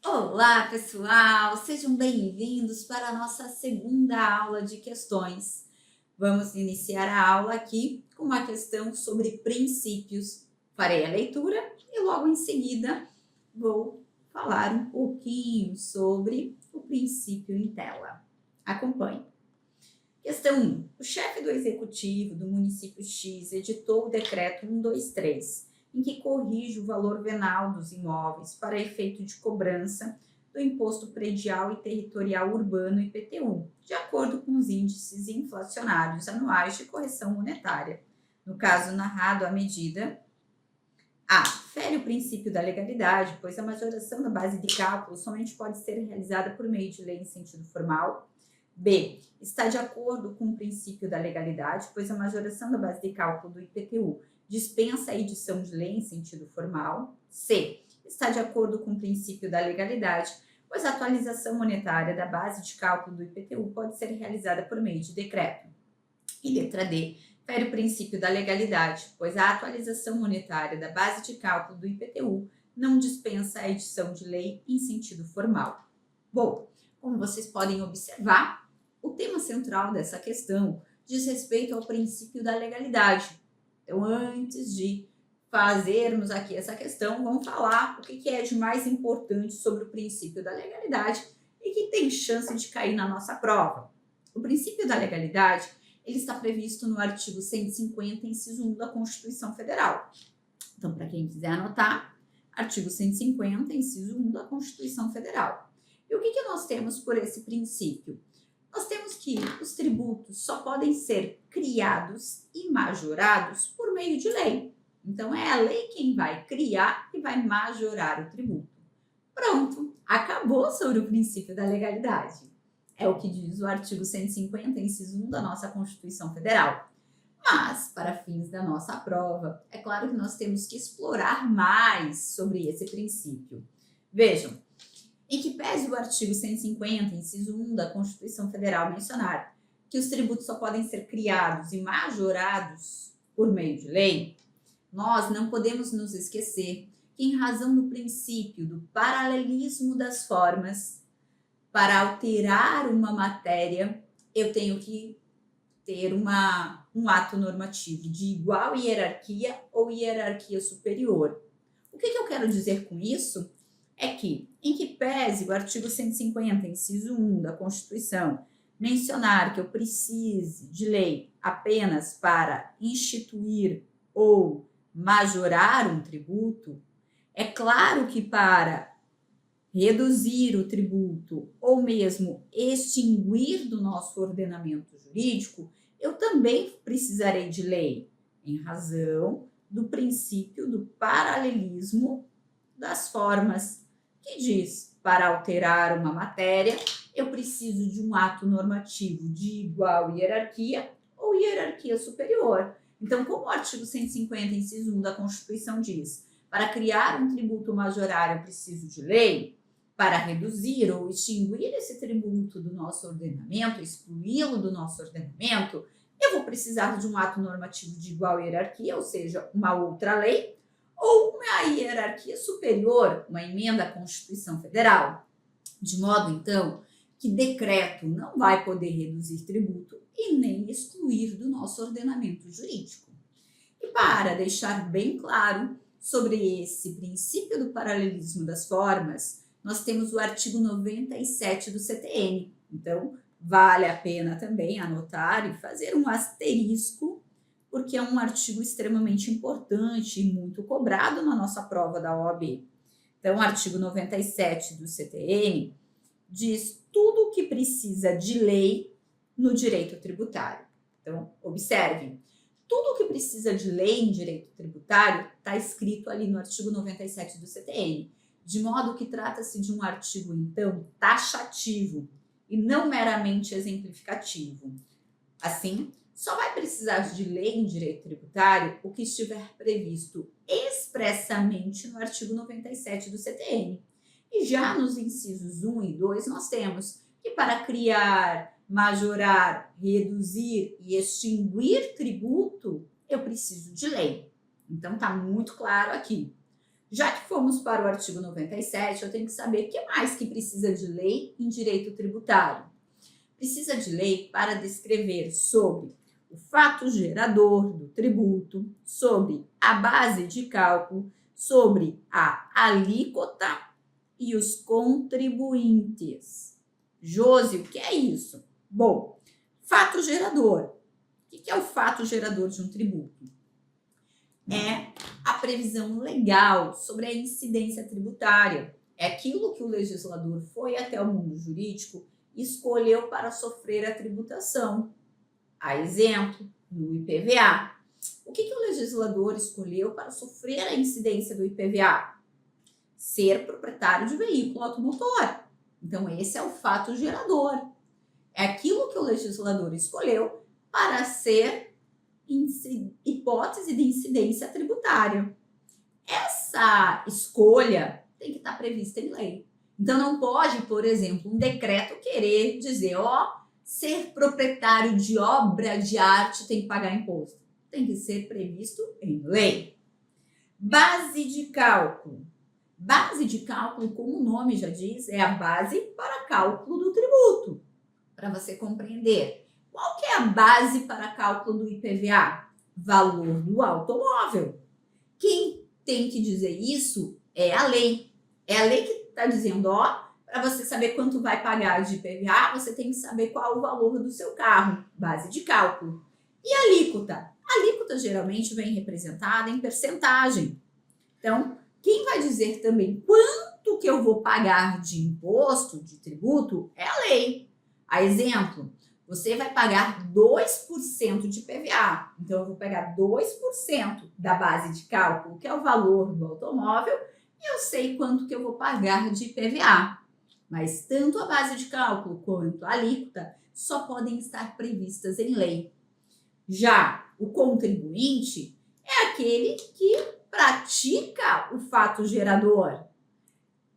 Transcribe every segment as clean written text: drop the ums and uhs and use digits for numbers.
Olá, pessoal! Sejam bem-vindos para a nossa segunda aula de questões. Vamos iniciar a aula aqui com uma questão sobre princípios. Farei a leitura e logo em seguida vou falar um pouquinho sobre o princípio em tela. Acompanhe. Questão 1. O chefe do executivo do município X editou o decreto 123, em que corrige o valor venal dos imóveis para efeito de cobrança do Imposto Predial e Territorial Urbano IPTU, de acordo com os índices inflacionários anuais de correção monetária. No caso narrado, a medida A. Fere o princípio da legalidade, pois a majoração da base de cálculo somente pode ser realizada por meio de lei em sentido formal. B. Está de acordo com o princípio da legalidade, pois a majoração da base de cálculo do IPTU dispensa a edição de lei em sentido formal. C. Está de acordo com o princípio da legalidade, pois a atualização monetária da base de cálculo do IPTU pode ser realizada por meio de decreto. E letra D. Fere o princípio da legalidade, pois a atualização monetária da base de cálculo do IPTU não dispensa a edição de lei em sentido formal. Bom, como vocês podem observar, o tema central dessa questão diz respeito ao princípio da legalidade. Então, antes de fazermos aqui essa questão, vamos falar o que é de mais importante sobre o princípio da legalidade e que tem chance de cair na nossa prova. O princípio da legalidade, ele está previsto no artigo 150, inciso 1 da Constituição Federal. Então, para quem quiser anotar, artigo 150, inciso 1 da Constituição Federal. E o que nós temos por esse princípio? Nós temos que os tributos só podem ser criados e majorados por meio de lei. Então, é a lei quem vai criar e vai majorar o tributo. Pronto, acabou sobre o princípio da legalidade. É o que diz o artigo 150, inciso 1 da nossa Constituição Federal. Mas, para fins da nossa prova, é claro que nós temos que explorar mais sobre esse princípio. Vejam, em que pese o artigo 150, inciso 1 da Constituição Federal mencionar que os tributos só podem ser criados e majorados por meio de lei, nós não podemos nos esquecer que, em razão do princípio do paralelismo das formas, para alterar uma matéria, eu tenho que ter um ato normativo de igual hierarquia ou hierarquia superior. O que eu quero dizer com isso? É que, em que pese o artigo 150, inciso 1 da Constituição, mencionar que eu precise de lei apenas para instituir ou majorar um tributo, é claro que para reduzir o tributo ou mesmo extinguir do nosso ordenamento jurídico, eu também precisarei de lei, em razão do princípio do paralelismo das formas, que diz, para alterar uma matéria, eu preciso de um ato normativo de igual hierarquia ou hierarquia superior. Então, como o artigo 150, inciso 1 da Constituição diz, para criar um tributo majorário eu preciso de lei, para reduzir ou extinguir esse tributo do nosso ordenamento, excluí-lo do nosso ordenamento, eu vou precisar de um ato normativo de igual hierarquia, ou seja, uma outra lei, ou uma hierarquia superior, uma emenda à Constituição Federal. De modo, então, que decreto não vai poder reduzir tributo e nem excluir do nosso ordenamento jurídico. E para deixar bem claro sobre esse princípio do paralelismo das formas, nós temos o artigo 97 do CTN. Então, vale a pena também anotar e fazer um asterisco, porque é um artigo extremamente importante e muito cobrado na nossa prova da OAB. Então, o artigo 97 do CTN diz tudo o que precisa de lei no direito tributário. Então, observem, tudo o que precisa de lei em direito tributário está escrito ali no artigo 97 do CTN, de modo que trata-se de um artigo, então, taxativo e não meramente exemplificativo. Assim, só vai precisar de lei em direito tributário o que estiver previsto expressamente no artigo 97 do CTN. E já nos incisos 1 e 2, nós temos que para criar, majorar, reduzir e extinguir tributo, eu preciso de lei. Então, está muito claro aqui. Já que fomos para o artigo 97, eu tenho que saber o que mais que precisa de lei em direito tributário. Precisa de lei para descrever sobre o fato gerador do tributo, sobre a base de cálculo, sobre a alíquota e os contribuintes. Josi, o que é isso? Bom, fato gerador. O que é o fato gerador de um tributo? É a previsão legal sobre a incidência tributária. É aquilo que o legislador foi até o mundo jurídico e escolheu para sofrer a tributação. A exemplo, no IPVA. O que o legislador escolheu para sofrer a incidência do IPVA? Ser proprietário de veículo automotor. Então, esse é o fato gerador. É aquilo que o legislador escolheu para ser hipótese de incidência tributária. Essa escolha tem que estar prevista em lei. Então, não pode, por exemplo, um decreto querer dizer, ser proprietário de obra de arte tem que pagar imposto. Tem que ser previsto em lei. Base de cálculo. Base de cálculo, como o nome já diz, é a base para cálculo do tributo. Para você compreender. Qual que é a base para cálculo do IPVA? Valor do automóvel. Quem tem que dizer isso é a lei. É a lei que está dizendo, para você saber quanto vai pagar de IPVA, você tem que saber qual o valor do seu carro. Base de cálculo. E a alíquota? A alíquota geralmente vem representada em percentagem. Então, quem vai dizer também quanto que eu vou pagar de imposto, de tributo, é a lei. A exemplo, você vai pagar 2% de IPVA. Então, eu vou pegar 2% da base de cálculo, que é o valor do automóvel, e eu sei quanto que eu vou pagar de IPVA. Mas tanto a base de cálculo quanto a alíquota só podem estar previstas em lei. Já o contribuinte é aquele que pratica o fato gerador.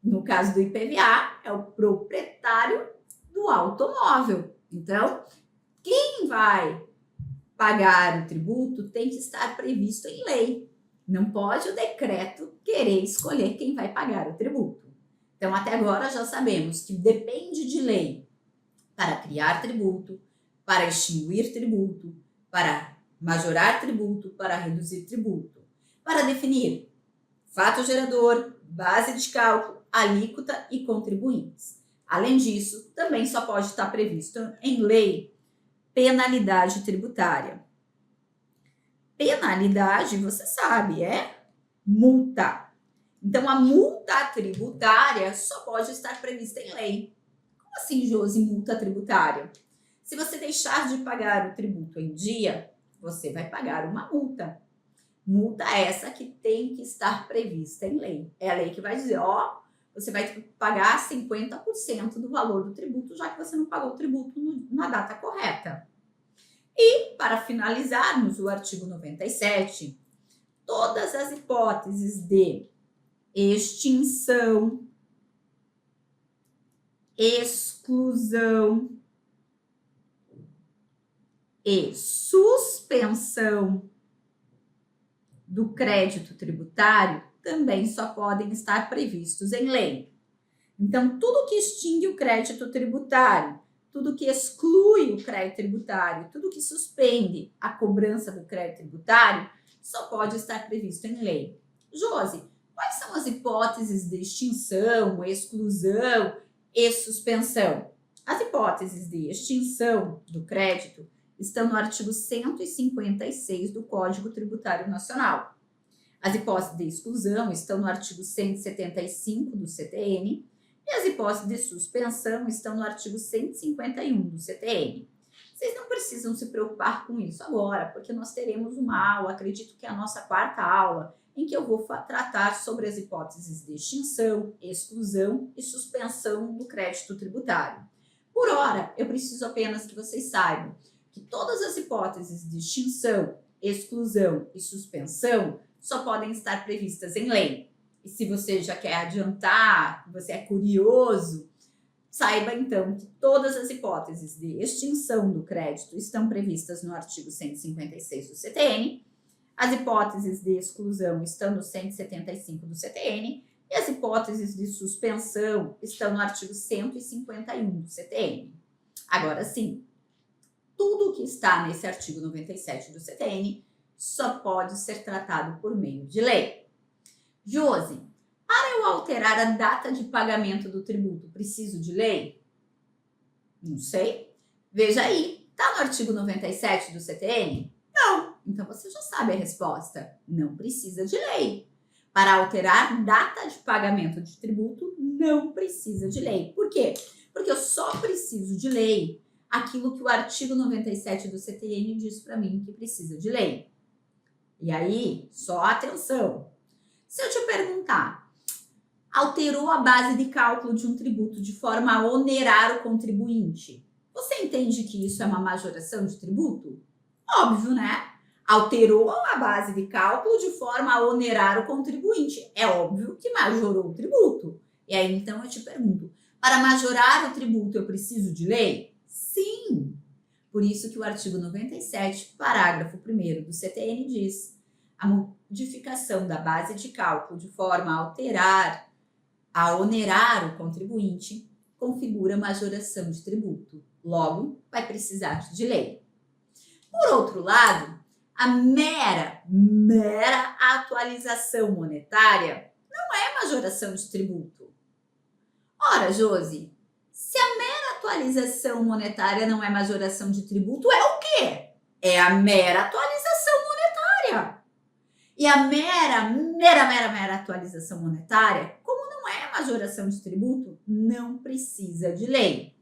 No caso do IPVA, é o proprietário do automóvel. Então, quem vai pagar o tributo tem que estar previsto em lei. Não pode o decreto querer escolher quem vai pagar o tributo. Então, até agora já sabemos que depende de lei para criar tributo, para extinguir tributo, para majorar tributo, para reduzir tributo, para definir fato gerador, base de cálculo, alíquota e contribuintes. Além disso, também só pode estar previsto em lei penalidade tributária. Penalidade, você sabe, é multa. Então, a multa tributária só pode estar prevista em lei. Como assim, Josi, multa tributária? Se você deixar de pagar o tributo em dia, você vai pagar uma multa. Multa essa que tem que estar prevista em lei. É a lei que vai dizer, você vai pagar 50% do valor do tributo, já que você não pagou o tributo na data correta. E, para finalizarmos o artigo 97, todas as hipóteses de extinção, exclusão e suspensão do crédito tributário também só podem estar previstos em lei. Então, tudo que extingue o crédito tributário, tudo que exclui o crédito tributário, tudo que suspende a cobrança do crédito tributário, só pode estar previsto em lei. Josi, quais são as hipóteses de extinção, exclusão e suspensão? As hipóteses de extinção do crédito estão no artigo 156 do Código Tributário Nacional. As hipóteses de exclusão estão no artigo 175 do CTN e as hipóteses de suspensão estão no artigo 151 do CTN. Vocês não precisam se preocupar com isso agora, porque nós teremos uma aula, acredito que é a nossa quarta aula, em que eu vou tratar sobre as hipóteses de extinção, exclusão e suspensão do crédito tributário. Por hora, eu preciso apenas que vocês saibam que todas as hipóteses de extinção, exclusão e suspensão só podem estar previstas em lei. E se você já quer adiantar, você é curioso, saiba então que todas as hipóteses de extinção do crédito estão previstas no artigo 156 do CTN. As hipóteses de exclusão estão no 175 do CTN e as hipóteses de suspensão estão no artigo 151 do CTN. Agora sim, tudo que está nesse artigo 97 do CTN só pode ser tratado por meio de lei. Josi, para eu alterar a data de pagamento do tributo, preciso de lei? Não sei. Veja aí, está no artigo 97 do CTN? Não. Então você já sabe a resposta. Não precisa de lei. Para alterar data de pagamento de tributo, não precisa de lei. Por quê? Porque eu só preciso de lei aquilo que o artigo 97 do CTN diz para mim que precisa de lei. E aí, só atenção. Se eu te perguntar, alterou a base de cálculo de um tributo de forma a onerar o contribuinte, você entende que isso é uma majoração de tributo? Óbvio, né? Alterou a base de cálculo de forma a onerar o contribuinte. É óbvio que majorou o tributo. E aí, então, eu te pergunto, para majorar o tributo, eu preciso de lei? Sim! Por isso que o artigo 97, parágrafo 1º do CTN diz: a modificação da base de cálculo de forma a onerar o contribuinte configura majoração de tributo. Logo, vai precisar de lei. Por outro lado, a mera atualização monetária não é majoração de tributo. Ora, Josi, se a mera atualização monetária não é majoração de tributo, é o quê? É a mera atualização monetária. E a mera atualização monetária, como não é majoração de tributo, não precisa de lei.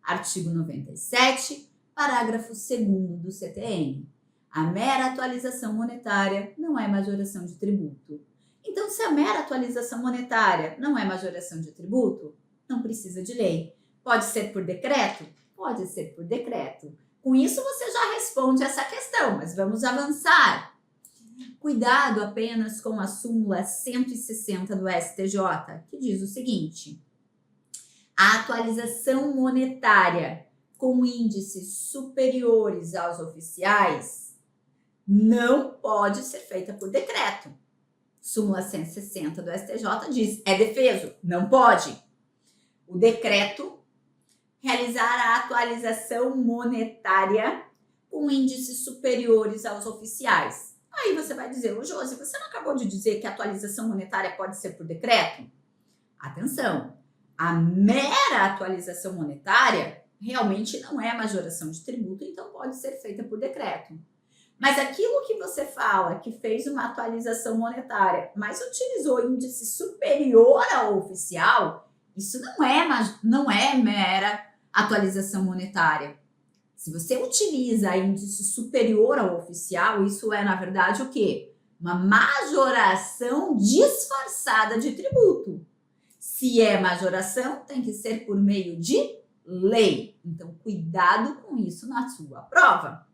Artigo 97, parágrafo 2º do CTN. A mera atualização monetária não é majoração de tributo. Então, se a mera atualização monetária não é majoração de tributo, não precisa de lei. Pode ser por decreto? Pode ser por decreto. Com isso, você já responde essa questão, mas vamos avançar. Cuidado apenas com a súmula 160 do STJ, que diz o seguinte: a atualização monetária com índices superiores aos oficiais não pode ser feita por decreto. Súmula 160 do STJ diz: é defeso, não pode. O decreto realizar a atualização monetária com índices superiores aos oficiais. Aí você vai dizer: ô Josi, você não acabou de dizer que a atualização monetária pode ser por decreto? Atenção, a mera atualização monetária realmente não é majoração de tributo, então pode ser feita por decreto. Mas aquilo que você fala que fez uma atualização monetária, mas utilizou índice superior ao oficial, isso não é mera atualização monetária. Se você utiliza índice superior ao oficial, isso é, na verdade, o quê? Uma majoração disfarçada de tributo. Se é majoração, tem que ser por meio de lei. Então, cuidado com isso na sua prova.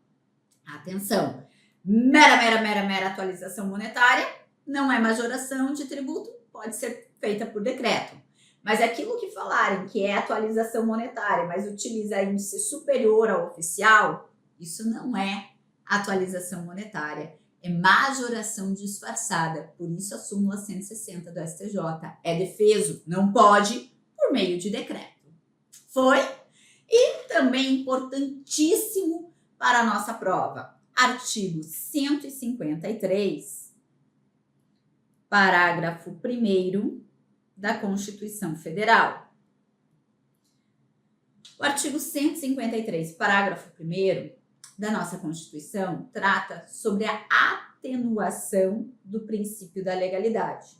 Atenção, mera atualização monetária não é majoração de tributo, pode ser feita por decreto. Mas aquilo que falarem que é atualização monetária, mas utiliza índice superior ao oficial, isso não é atualização monetária, é majoração disfarçada. Por isso a súmula 160 do STJ é defeso, não pode por meio de decreto. Foi? E também importantíssimo para a nossa prova, artigo 153, parágrafo 1º da Constituição Federal. O artigo 153, parágrafo 1º da nossa Constituição trata sobre a atenuação do princípio da legalidade.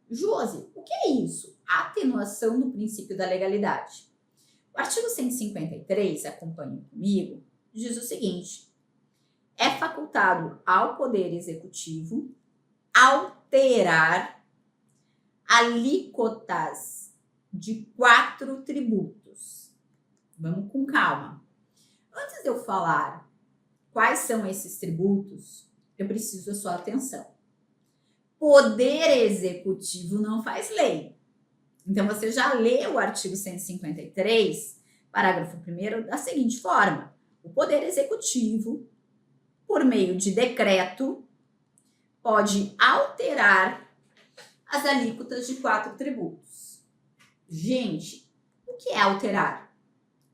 Josi, o que é isso? Atenuação do princípio da legalidade. O artigo 153, acompanhe comigo, diz o seguinte: é facultado ao Poder Executivo alterar alíquotas de 4 tributos. Vamos com calma. Antes de eu falar quais são esses tributos, eu preciso da sua atenção. Poder Executivo não faz lei. Então, você já leu o artigo 153, parágrafo 1º, da seguinte forma: o Poder Executivo, por meio de decreto, pode alterar as alíquotas de 4 tributos. Gente, o que é alterar?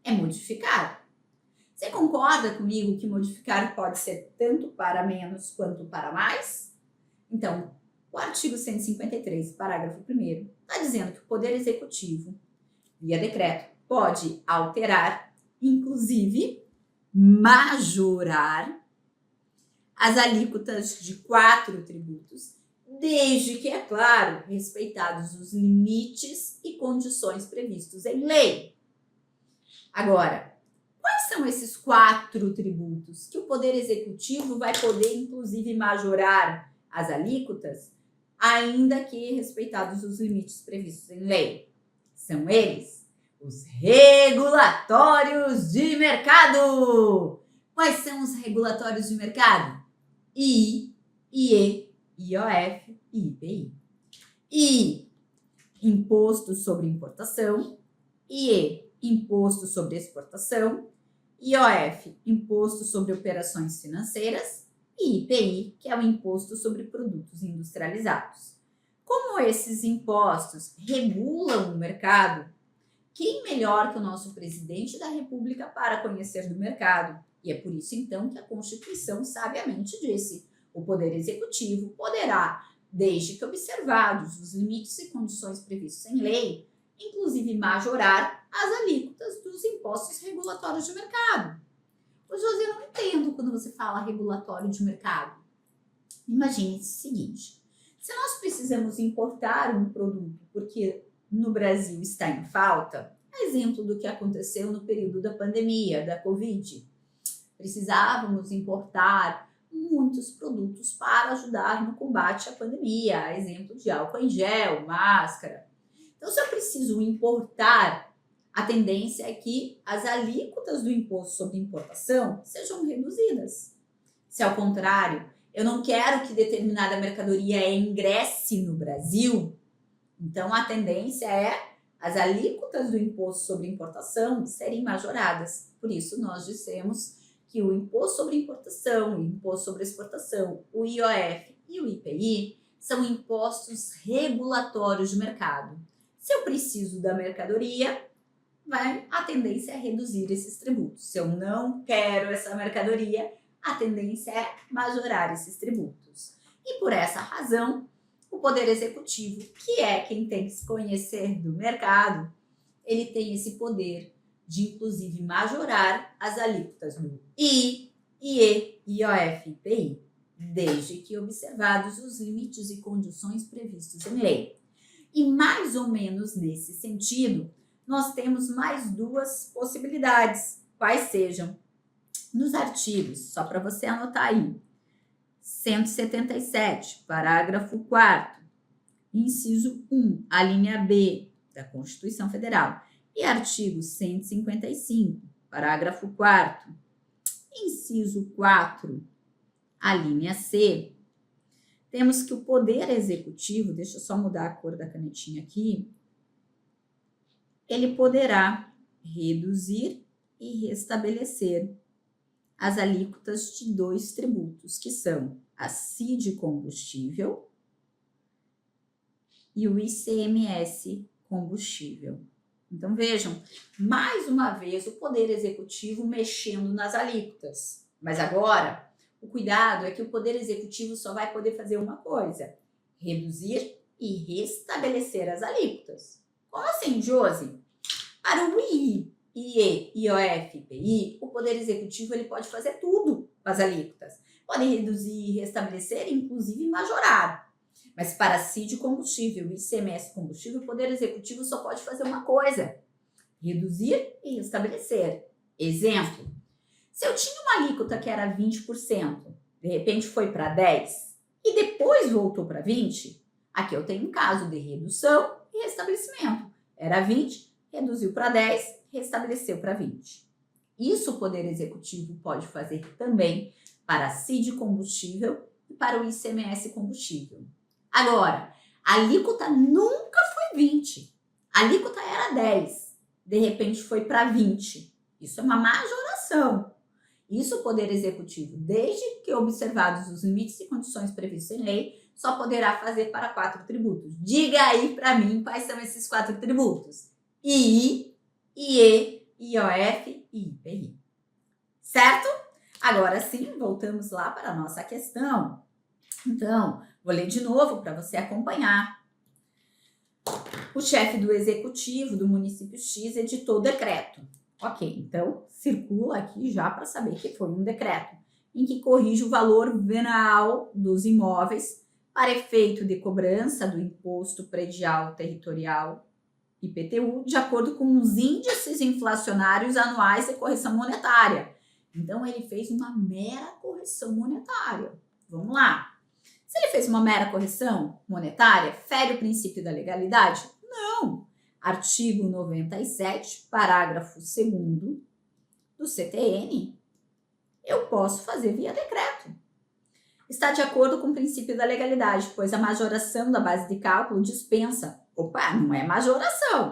É modificar. Você concorda comigo que modificar pode ser tanto para menos quanto para mais? Então, o artigo 153, parágrafo 1º, está dizendo que o Poder Executivo, via decreto, pode alterar, inclusive majorar, as alíquotas de 4 tributos, desde que, é claro, respeitados os limites e condições previstos em lei. Agora, quais são esses 4 tributos que o Poder Executivo vai poder, inclusive, majorar as alíquotas, ainda que respeitados os limites previstos em lei? São eles os regulatórios de mercado. Quais são os regulatórios de mercado? I, IE, IOF e IPI. I, imposto sobre importação. IE, imposto sobre exportação. IOF, imposto sobre operações financeiras. E IPI, que é o imposto sobre produtos industrializados. Como esses impostos regulam o mercado, quem melhor que o nosso presidente da República para conhecer do mercado? E é por isso, então, que a Constituição sabiamente disse: o Poder Executivo poderá, desde que observados os limites e condições previstos em lei, inclusive majorar as alíquotas dos impostos regulatórios de mercado. Ô, Josi, eu não entendo quando você fala regulatório de mercado. Imagine o seguinte: se nós precisamos importar um produto porque no Brasil está em falta, exemplo do que aconteceu no período da pandemia, da Covid, precisávamos importar muitos produtos para ajudar no combate à pandemia, exemplo de álcool em gel, máscara. Então, se eu preciso importar, a tendência é que as alíquotas do imposto sobre importação sejam reduzidas. Se ao contrário, eu não quero que determinada mercadoria ingresse no Brasil, então a tendência é as alíquotas do imposto sobre importação serem majoradas. Por isso, nós dissemos que o imposto sobre importação, o imposto sobre exportação, o IOF e o IPI são impostos regulatórios de mercado. Se eu preciso da mercadoria, a tendência é reduzir esses tributos. Se eu não quero essa mercadoria, a tendência é majorar esses tributos. E por essa razão, o Poder Executivo, que é quem tem que se conhecer do mercado, ele tem esse poder de, inclusive, majorar as alíquotas do I, IE, IOF e IPI, desde que observados os limites e condições previstos em lei. E mais ou menos nesse sentido, nós temos mais 2 possibilidades, quais sejam nos artigos, só para você anotar aí, 177, parágrafo 4º, inciso 1, a linha B da Constituição Federal, e artigo 155, parágrafo 4º, inciso 4, a linha C, temos que o Poder Executivo, deixa eu só mudar a cor da canetinha aqui, ele poderá reduzir e restabelecer as alíquotas de 2 tributos, que são a CID combustível e o ICMS combustível. Então, vejam, mais uma vez o Poder Executivo mexendo nas alíquotas. Mas agora, o cuidado é que o Poder Executivo só vai poder fazer uma coisa: reduzir e restabelecer as alíquotas. Como assim, Josi? Para o I, IE, IOF, IPI, o Poder Executivo ele pode fazer tudo com as alíquotas. Pode reduzir e restabelecer, inclusive majorar. Mas para CID combustível e ICMS combustível, o Poder Executivo só pode fazer uma coisa: reduzir e restabelecer. Exemplo, se eu tinha uma alíquota que era 20%, de repente foi para 10% e depois voltou para 20%, aqui eu tenho um caso de redução e restabelecimento. Era 20%, reduziu para 10%, restabeleceu para 20%. Isso o Poder Executivo pode fazer também para a CID combustível e para o ICMS combustível. Agora, a alíquota nunca foi 20%. A alíquota era 10%. De repente foi para 20%. Isso é uma majoração. Isso o Poder Executivo, desde que observados os limites e condições previstos em lei, só poderá fazer para 4 tributos. Diga aí para mim quais são esses 4 tributos. II, IE, IOF e IPI. Certo? Agora sim, voltamos lá para a nossa questão. Então, vou ler de novo para você acompanhar. O chefe do executivo do município X editou o decreto. Ok, então circula aqui já para saber que foi um decreto em que corrige o valor venal dos imóveis para efeito de cobrança do imposto predial territorial IPTU, de acordo com os índices inflacionários anuais de correção monetária. Então ele fez uma mera correção monetária. Vamos lá. Se ele fez uma mera correção monetária, fere o princípio da legalidade? Não. Artigo 97, parágrafo 2º do CTN, eu posso fazer via decreto. Está de acordo com o princípio da legalidade, pois a majoração da base de cálculo dispensa. Opa, não é majoração.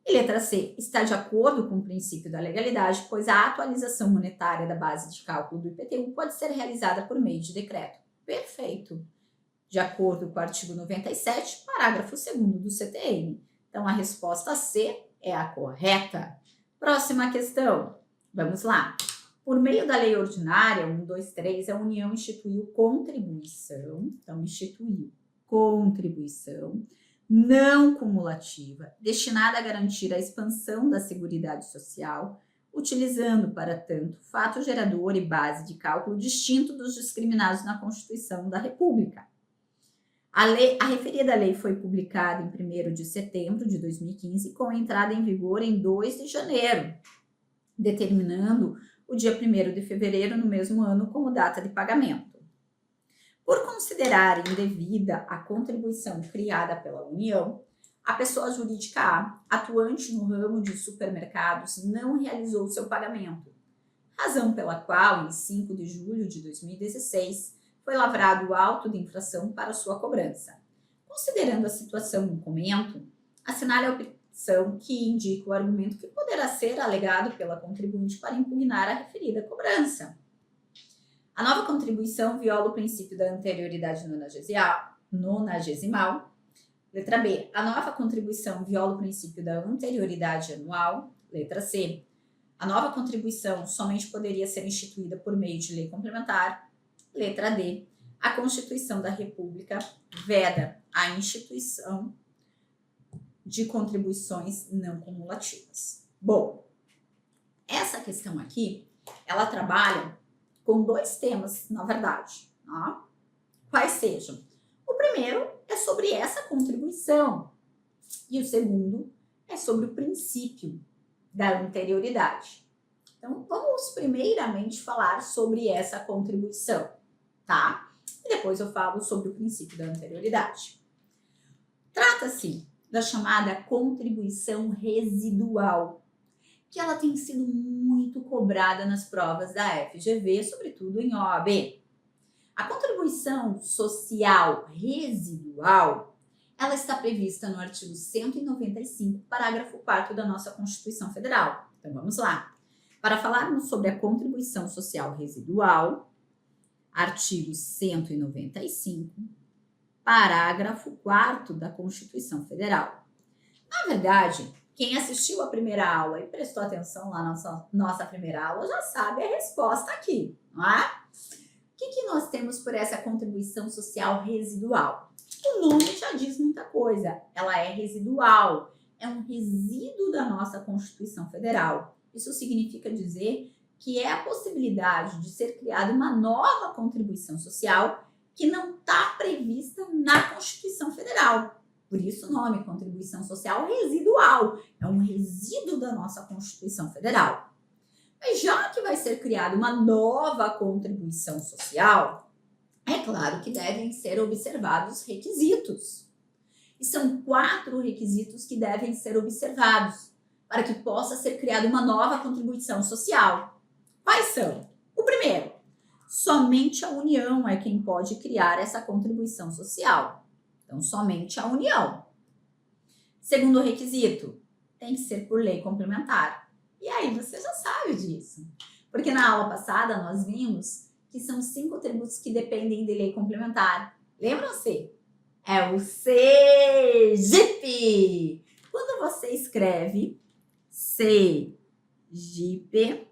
E letra C, está de acordo com o princípio da legalidade, pois a atualização monetária da base de cálculo do IPTU pode ser realizada por meio de decreto. Perfeito. De acordo com o artigo 97, parágrafo 2º do CTN. Então, a resposta C é a correta. Próxima questão. Vamos lá. Por meio da lei ordinária 123, a União instituiu contribuição. Então, instituiu contribuição não cumulativa, destinada a garantir a expansão da Seguridade Social, utilizando, para tanto, fato gerador e base de cálculo distinto dos discriminados na Constituição da República. A referida lei foi publicada em 1º de setembro de 2015, com entrada em vigor em 2 de janeiro, determinando o dia 1º de fevereiro no mesmo ano como data de pagamento. Por considerar indevida a contribuição criada pela União, a pessoa jurídica A, atuante no ramo de supermercados, não realizou seu pagamento, razão pela qual, em 5 de julho de 2016, foi lavrado o auto de infração para sua cobrança. Considerando a situação em comento, assinale a opção que indica o argumento que poderá ser alegado pela contribuinte para impugnar a referida cobrança. A nova contribuição viola o princípio da anterioridade nonagesimal. Letra B. A nova contribuição viola o princípio da anterioridade anual. Letra C. A nova contribuição somente poderia ser instituída por meio de lei complementar. Letra D. A Constituição da República veda a instituição de contribuições não cumulativas. Bom, essa questão aqui, ela trabalha com 2 temas, na verdade. Tá? Quais sejam? O primeiro é sobre essa contribuição e o segundo é sobre o princípio da anterioridade. Então, vamos primeiramente falar sobre essa contribuição, tá? E depois eu falo sobre o princípio da anterioridade. Trata-se da chamada contribuição residual, que ela tem sido muito cobrada nas provas da FGV, sobretudo em OAB. A contribuição social residual, ela está prevista no artigo 195, parágrafo 4º da nossa Constituição Federal. Então, vamos lá. Para falarmos sobre a contribuição social residual, artigo 195, parágrafo 4º da Constituição Federal. Na verdade, quem assistiu a primeira aula e prestou atenção lá na nossa primeira aula já sabe a resposta aqui, não é? O que nós temos por essa contribuição social residual? O nome já diz muita coisa. Ela é residual, é um resíduo da nossa Constituição Federal. Isso significa dizer que é a possibilidade de ser criada uma nova contribuição social que não está prevista na Constituição Federal. Por isso o nome, contribuição social residual, é um resíduo da nossa Constituição Federal. Mas já que vai ser criada uma nova contribuição social, é claro que devem ser observados requisitos. E são 4 requisitos que devem ser observados para que possa ser criada uma nova contribuição social. Quais são? O primeiro, somente a União é quem pode criar essa contribuição social. Então, somente a União. Segundo requisito, tem que ser por lei complementar. E aí você já sabe disso. Porque na aula passada nós vimos que são 5 tributos que dependem de lei complementar. Lembram-se? É o CGP. Quando você escreve CGP,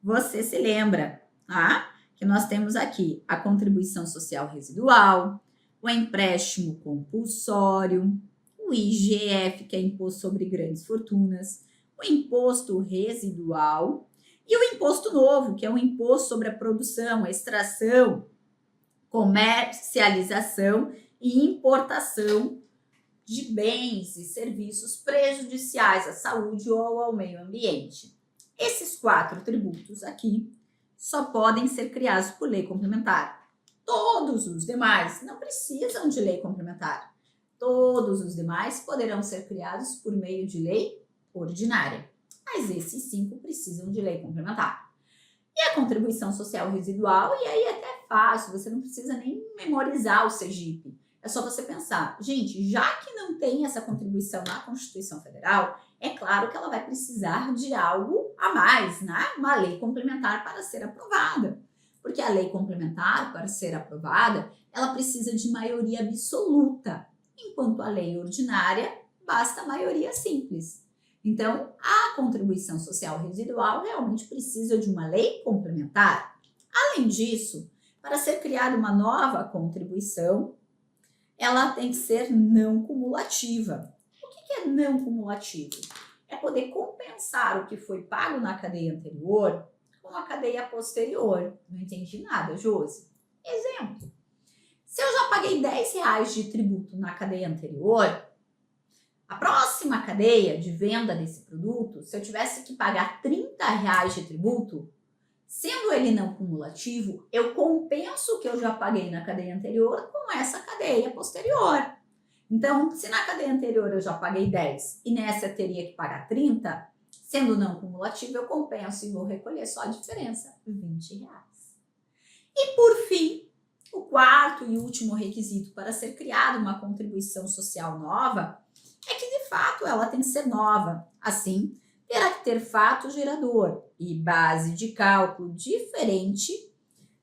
você se lembra, tá? Que nós temos aqui a contribuição social residual, o empréstimo compulsório, o IGF, que é imposto sobre grandes fortunas, o imposto residual e o imposto novo, que é o imposto sobre a produção, a extração, comercialização e importação de bens e serviços prejudiciais à saúde ou ao meio ambiente. Esses 4 tributos aqui só podem ser criados por lei complementar. Todos os demais não precisam de lei complementar. Todos os demais poderão ser criados por meio de lei ordinária. Mas esses 5 precisam de lei complementar. E a contribuição social residual, e aí é até fácil, você não precisa nem memorizar o CGIP. É só você pensar, gente, já que não tem essa contribuição na Constituição Federal, é claro que ela vai precisar de algo a mais, né? Uma lei complementar para ser aprovada. Porque a lei complementar, para ser aprovada, ela precisa de maioria absoluta, enquanto a lei ordinária basta maioria simples. Então, a contribuição social residual realmente precisa de uma lei complementar. Além disso, para ser criada uma nova contribuição, ela tem que ser não cumulativa. O que é não cumulativo? É poder compensar o que foi pago na cadeia anterior com a cadeia posterior. Não entendi nada, Josi. Exemplo. Se eu já paguei R$10 de tributo na cadeia anterior, a próxima cadeia de venda desse produto, se eu tivesse que pagar R$30 de tributo, sendo ele não cumulativo, eu compenso o que eu já paguei na cadeia anterior com essa cadeia posterior. Então, se na cadeia anterior eu já paguei 10 e nessa eu teria que pagar 30, sendo não cumulativo, eu compenso e vou recolher só a diferença, R$20. E por fim, o quarto e último requisito para ser criada uma contribuição social nova é que, de fato, ela tem que ser nova. Assim, terá que ter fato gerador e base de cálculo diferente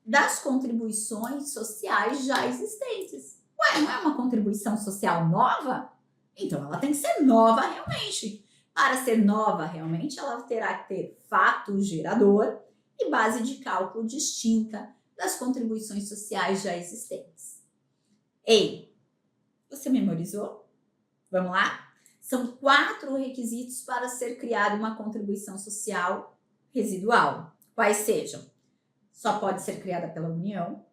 das contribuições sociais já existentes. Ué, não é uma contribuição social nova? Então, ela tem que ser nova realmente. Para ser nova realmente, ela terá que ter fato gerador e base de cálculo distinta das contribuições sociais já existentes. Ei, você memorizou? Vamos lá? São 4 requisitos para ser criada uma contribuição social residual. Quais sejam? Só pode ser criada pela União,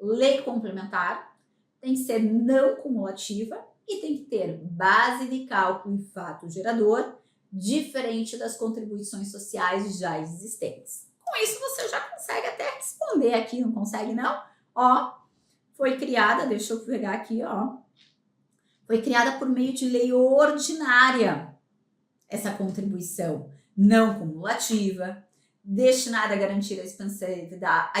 lei complementar, tem que ser não cumulativa e tem que ter base de cálculo e fato gerador diferente das contribuições sociais já existentes. Com isso, você já consegue até responder aqui, não consegue não? Ó, foi criada, deixa eu pegar aqui, ó. Foi criada por meio de lei ordinária, essa contribuição não cumulativa, destinada a garantir a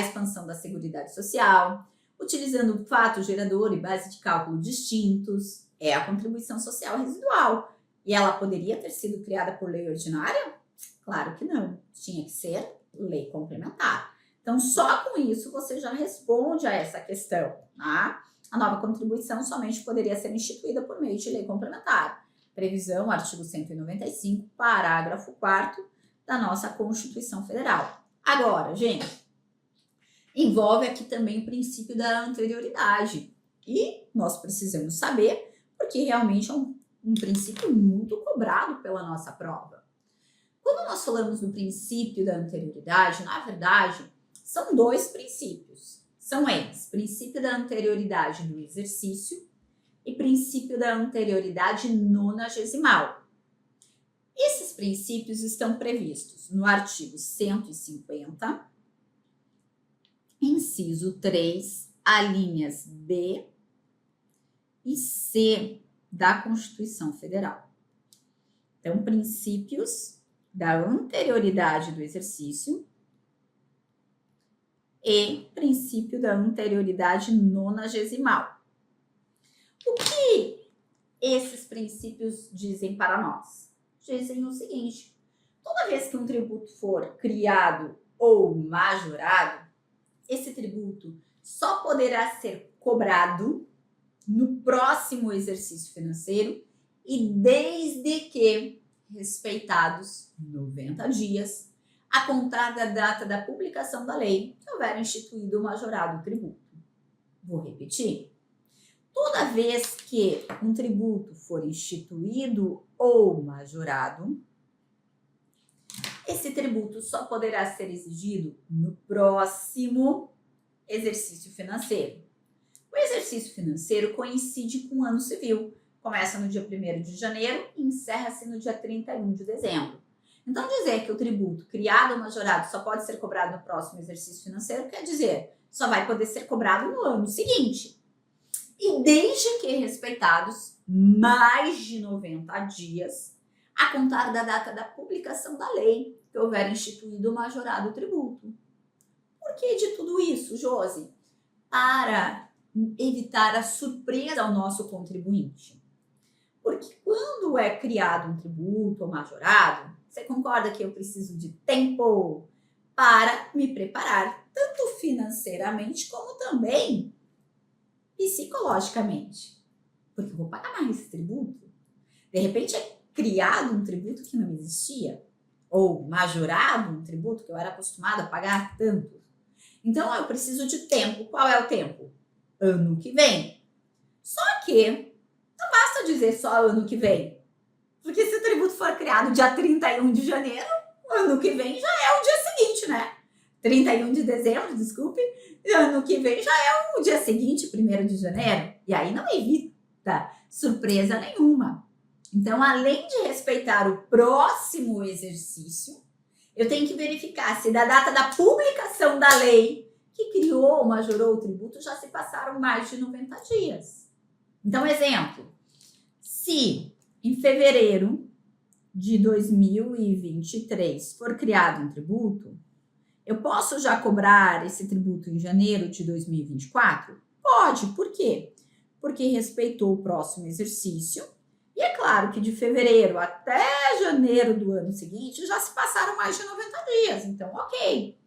expansão da Seguridade Social, utilizando fato gerador e base de cálculo distintos, é a contribuição social residual. E ela poderia ter sido criada por lei ordinária? Claro que não, tinha que ser lei complementar. Então, só com isso você já responde a essa questão, tá? A nova contribuição somente poderia ser instituída por meio de lei complementar. Previsão, artigo 195, parágrafo 4º da nossa Constituição Federal. Agora, gente, envolve aqui também o princípio da anterioridade. E nós precisamos saber, porque realmente é um princípio muito cobrado pela nossa prova. Quando nós falamos do princípio da anterioridade, na verdade, são 2 princípios. São eles, princípio da anterioridade do exercício e princípio da anterioridade nonagesimal. Esses princípios estão previstos no artigo 150, inciso 3, alíneas B e C da Constituição Federal. Então, princípios da anterioridade do exercício e princípio da anterioridade nonagesimal. O que esses princípios dizem para nós? Dizem o seguinte: toda vez que um tributo for criado ou majorado, esse tributo só poderá ser cobrado no próximo exercício financeiro e desde que respeitados 90 dias a contar da data da publicação da lei que houver instituído ou majorado o tributo. Vou repetir. Toda vez que um tributo for instituído ou majorado, esse tributo só poderá ser exigido no próximo exercício financeiro. O exercício financeiro coincide com o ano civil. Começa no dia 1º de janeiro e encerra-se no dia 31 de dezembro. Então, dizer que o tributo criado ou majorado só pode ser cobrado no próximo exercício financeiro quer dizer só vai poder ser cobrado no ano seguinte. E desde que respeitados mais de 90 dias a contar da data da publicação da lei que houver instituído ou majorado o tributo. Por que de tudo isso, Josi? Para evitar a surpresa ao nosso contribuinte. Porque quando é criado um tributo ou majorado, você concorda que eu preciso de tempo para me preparar, tanto financeiramente como também psicologicamente. Porque eu vou pagar mais esse tributo. De repente é criado um tributo que não existia, ou majorado um tributo que eu era acostumado a pagar tanto. Então eu preciso de tempo. Qual é o tempo? Ano que vem. Só que não basta dizer só ano que vem. Porque se o tributo for criado dia 31 de janeiro, ano que vem já é o dia seguinte, né? 31 de dezembro, desculpe. Ano que vem já é o dia seguinte, 1º de janeiro. E aí não evita surpresa nenhuma. Então, além de respeitar o próximo exercício, eu tenho que verificar se da data da publicação da lei que criou ou majorou o tributo já se passaram mais de 90 dias. Então, exemplo, se em fevereiro de 2023 for criado um tributo, eu posso já cobrar esse tributo em janeiro de 2024? Pode, por quê? Porque respeitou o próximo exercício. E é claro que de fevereiro até janeiro do ano seguinte já se passaram mais de 90 dias, então ok.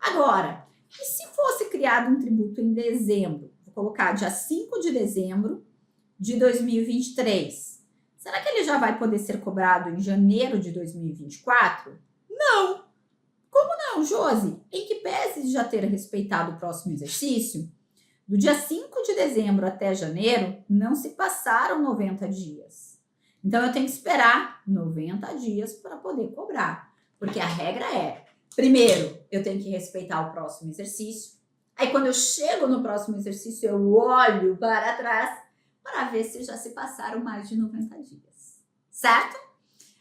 Agora, e se fosse criado um tributo em dezembro? Vou colocar dia 5 de dezembro de 2023. Será que ele já vai poder ser cobrado em janeiro de 2024? Não! Como não, Josi? Em que pese já ter respeitado o próximo exercício, do dia 5 de dezembro até janeiro não se passaram 90 dias. Então, eu tenho que esperar 90 dias para poder cobrar. Porque a regra é, primeiro, eu tenho que respeitar o próximo exercício. Aí, quando eu chego no próximo exercício, eu olho para trás para ver se já se passaram mais de 90 dias. Certo?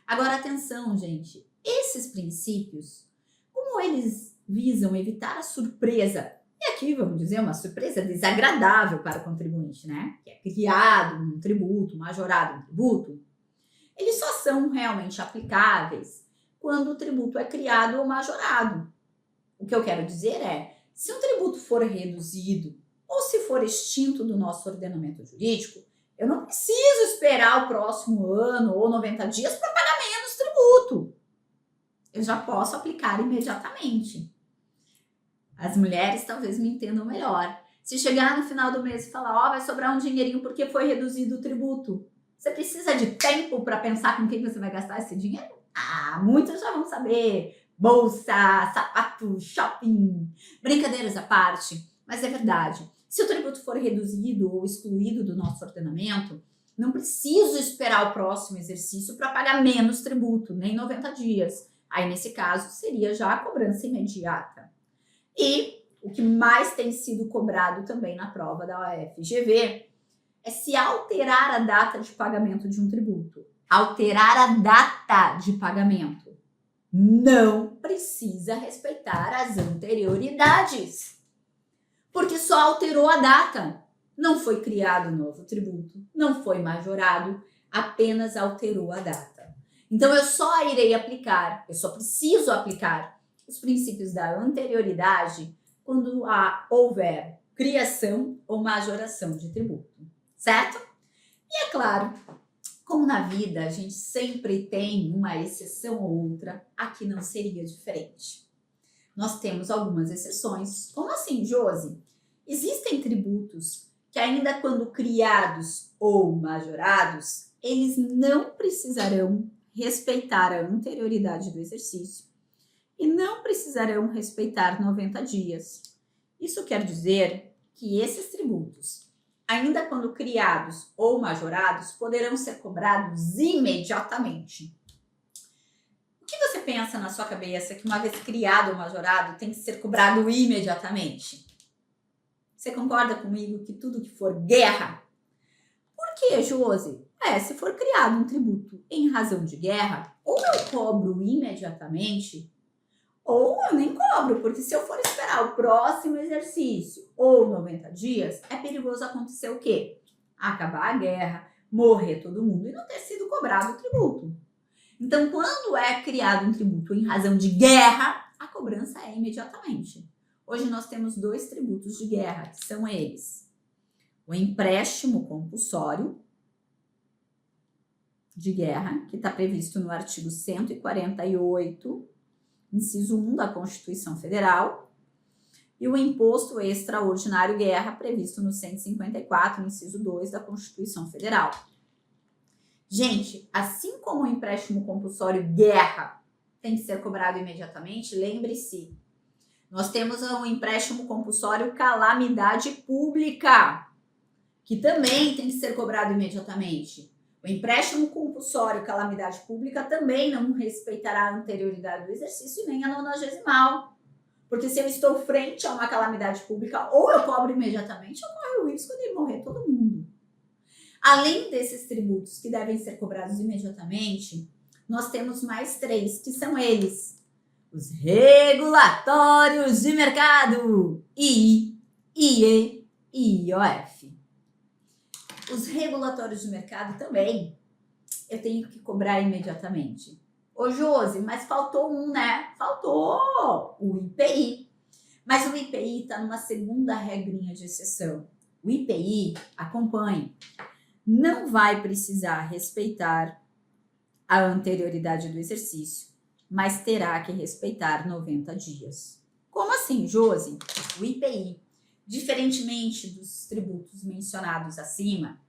Agora, atenção, gente. Esses princípios, como eles visam evitar a surpresa, e aqui, vamos dizer, uma surpresa desagradável para o contribuinte, né? Que é criado um tributo, majorado um tributo, eles só são realmente aplicáveis quando o tributo é criado ou majorado. O que eu quero dizer é, se um tributo for reduzido ou se for extinto do nosso ordenamento jurídico, eu não preciso esperar o próximo ano ou 90 dias para pagar menos tributo. Eu já posso aplicar imediatamente. As mulheres talvez me entendam melhor. Se chegar no final do mês e falar, vai sobrar um dinheirinho porque foi reduzido o tributo, você precisa de tempo para pensar com quem você vai gastar esse dinheiro? Muitos já vão saber. Bolsa, sapato, shopping, brincadeiras à parte. Mas é verdade. Se o tributo for reduzido ou excluído do nosso ordenamento, não preciso esperar o próximo exercício para pagar menos tributo, nem 90 dias. Aí, nesse caso, seria já a cobrança imediata. E o que mais tem sido cobrado também na prova da UFGV é se alterar a data de pagamento de um tributo. Alterar a data de pagamento. Não precisa respeitar as anterioridades. Porque só alterou a data. Não foi criado novo tributo, não foi majorado, apenas alterou a data. Então, eu só irei aplicar, eu só preciso aplicar os princípios da anterioridade quando houver criação ou majoração de tributo, certo? E é claro Como na vida a gente sempre tem uma exceção ou outra, aqui não seria diferente. Nós temos algumas exceções. Como assim, Josi? Existem tributos que ainda quando criados ou majorados, eles não precisarão respeitar a anterioridade do exercício e não precisarão respeitar 90 dias. Isso quer dizer que esses tributos, ainda quando criados ou majorados, poderão ser cobrados imediatamente. O que você pensa na sua cabeça que uma vez criado ou majorado tem que ser cobrado imediatamente? Você concorda comigo que tudo que for guerra? Por quê, Josi? Se for criado um tributo em razão de guerra, ou eu cobro imediatamente, ou eu nem cobro, porque se eu for esperar o próximo exercício ou 90 dias, é perigoso acontecer o quê? Acabar a guerra, morrer todo mundo e não ter sido cobrado o tributo. Então, quando é criado um tributo em razão de guerra, a cobrança é imediatamente. Hoje nós temos 2 tributos de guerra, que são eles: o empréstimo compulsório de guerra, que está previsto no artigo 148, inciso 1 da Constituição Federal, e o imposto extraordinário guerra, previsto no 154, inciso 2 da Constituição Federal. Gente, assim como o empréstimo compulsório guerra tem que ser cobrado imediatamente, lembre-se, nós temos um empréstimo compulsório calamidade pública, que também tem que ser cobrado imediatamente. O empréstimo compulsório calamidade pública também não respeitará a anterioridade do exercício e nem a 90º. Porque se eu estou frente a uma calamidade pública, ou eu cobro imediatamente, ou corre o risco de morrer todo mundo. Além desses tributos que devem ser cobrados imediatamente, nós temos mais 3, que são eles: os regulatórios de mercado, II, IE e IOF. Os regulatórios de mercado também eu tenho que cobrar imediatamente. Ô Josi, mas faltou um, né? Faltou o IPI. Mas o IPI está numa segunda regrinha de exceção. O IPI, acompanhe, não vai precisar respeitar a anterioridade do exercício, mas terá que respeitar 90 dias. Como assim, Josi? O IPI, diferentemente dos tributos mencionados acima,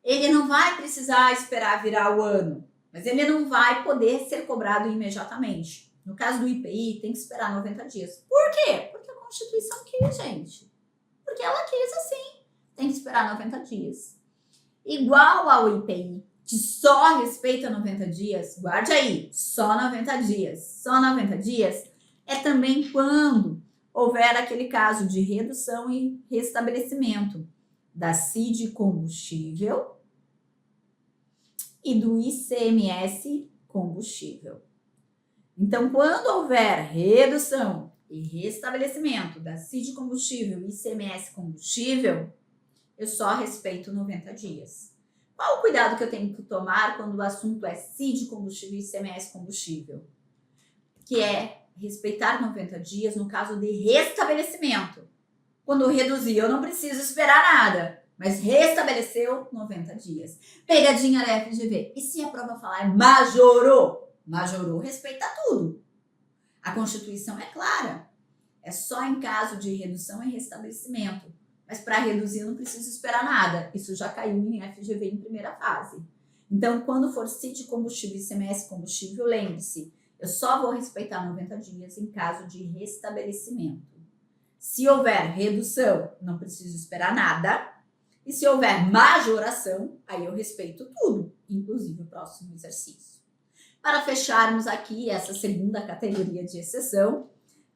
ele não vai precisar esperar virar o ano, mas ele não vai poder ser cobrado imediatamente. No caso do IPI, tem que esperar 90 dias. Por quê? Porque a Constituição quis, gente. Porque ela quis assim. Tem que esperar 90 dias. Igual ao IPI, que só respeita 90 dias, guarde aí, só 90 dias. Só 90 dias é também quando houver aquele caso de redução e restabelecimento da CID combustível e do ICMS combustível. Então, quando houver redução e restabelecimento da CID combustível e ICMS combustível, eu só respeito 90 dias. Qual o cuidado que eu tenho que tomar quando o assunto é CID combustível e ICMS combustível? Que é respeitar 90 dias no caso de restabelecimento. Quando eu reduzir, eu não preciso esperar nada, mas restabeleceu 90 dias. Pegadinha da FGV. E se a prova falar majorou? Majorou, respeita tudo. A Constituição é clara. É só em caso de redução e restabelecimento. Mas para reduzir, eu não preciso esperar nada. Isso já caiu em FGV em primeira fase. Então, quando for CID combustível e ICMS combustível, lembre-se, eu só vou respeitar 90 dias em caso de restabelecimento. Se houver redução, não preciso esperar nada. E se houver majoração, aí eu respeito tudo, inclusive o próximo exercício. Para fecharmos aqui essa segunda categoria de exceção,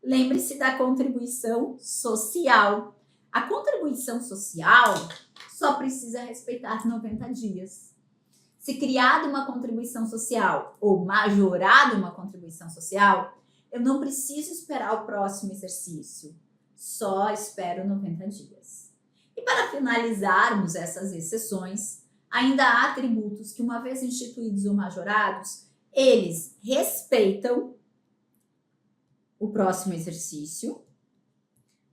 lembre-se da contribuição social. A contribuição social só precisa respeitar 90 dias. Se criada uma contribuição social ou majorada uma contribuição social, eu não preciso esperar o próximo exercício. Só espero 90 dias. E para finalizarmos essas exceções, ainda há tributos que, uma vez instituídos ou majorados, eles respeitam o próximo exercício,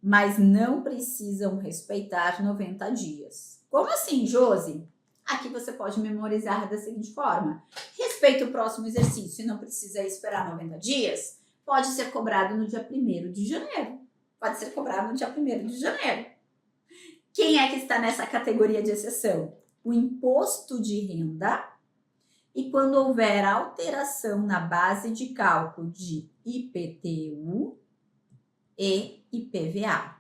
mas não precisam respeitar 90 dias. Como assim, Josi? Aqui você pode memorizar da seguinte forma: respeita o próximo exercício e não precisa esperar 90 dias, pode ser cobrado no dia 1º de janeiro. Pode ser cobrado no dia 1º de janeiro. Quem é que está nessa categoria de exceção? O imposto de renda e quando houver alteração na base de cálculo de IPTU e IPVA.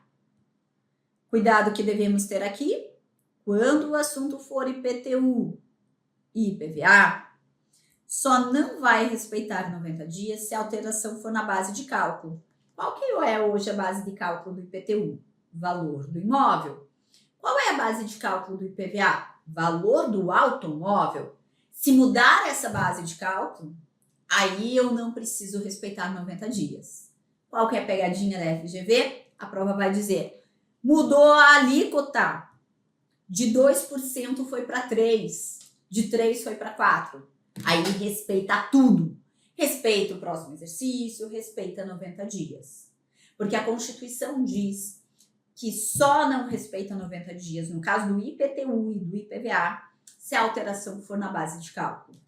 Cuidado que devemos ter aqui. Quando o assunto for IPTU e IPVA, só não vai respeitar 90 dias se a alteração for na base de cálculo. Qual que é hoje a base de cálculo do IPTU? Valor do imóvel. Qual é a base de cálculo do IPVA? Valor do automóvel. Se mudar essa base de cálculo, aí eu não preciso respeitar 90 dias. Qual que é a pegadinha da FGV? A prova vai dizer, mudou a alíquota. De 2% foi para 3%, de 3% foi para 4%. Aí respeita tudo. Respeita o próximo exercício, respeita 90 dias. Porque a Constituição diz que só não respeita 90 dias, no caso do IPTU e do IPVA, se a alteração for na base de cálculo.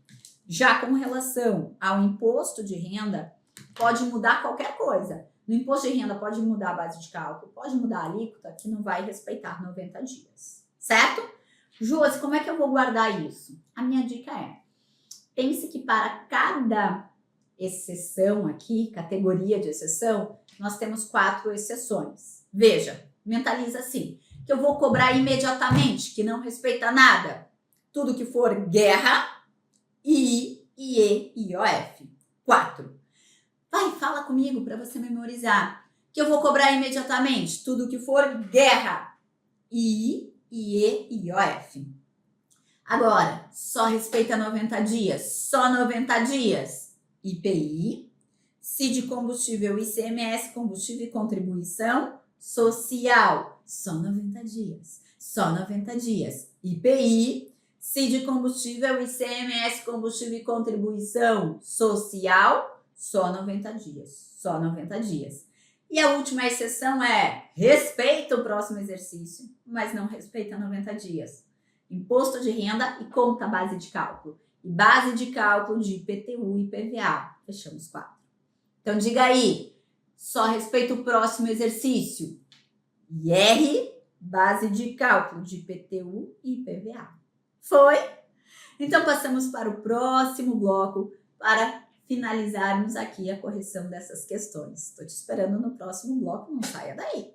Já com relação ao imposto de renda, pode mudar qualquer coisa. No imposto de renda pode mudar a base de cálculo, pode mudar a alíquota, que não vai respeitar 90 dias. Certo? Josi, como é que eu vou guardar isso? A minha dica é, pense que para cada exceção aqui, categoria de exceção, nós temos 4 exceções. Veja, mentaliza assim, que eu vou cobrar imediatamente, que não respeita nada. Tudo que for guerra, I, IE, IOF. 4. Vai, fala comigo para você memorizar. Que eu vou cobrar imediatamente, tudo que for guerra, I, IE, IOF. Agora, só respeita 90 dias, só 90 dias. IPI, CID combustível, ICMS, combustível e contribuição social, só 90 dias, só 90 dias. IPI, CID combustível, ICMS, combustível e contribuição social, só 90 dias, só 90 dias. E a última exceção é, respeita o próximo exercício, mas não respeita 90 dias. Imposto de renda e conta base de cálculo. E base de cálculo de IPTU e IPVA. Fechamos 4. Então, diga aí, só respeita o próximo exercício. IR, base de cálculo de IPTU e IPVA. Foi? Então, passamos para o próximo bloco para finalizarmos aqui a correção dessas questões. Estou te esperando no próximo bloco, não saia daí.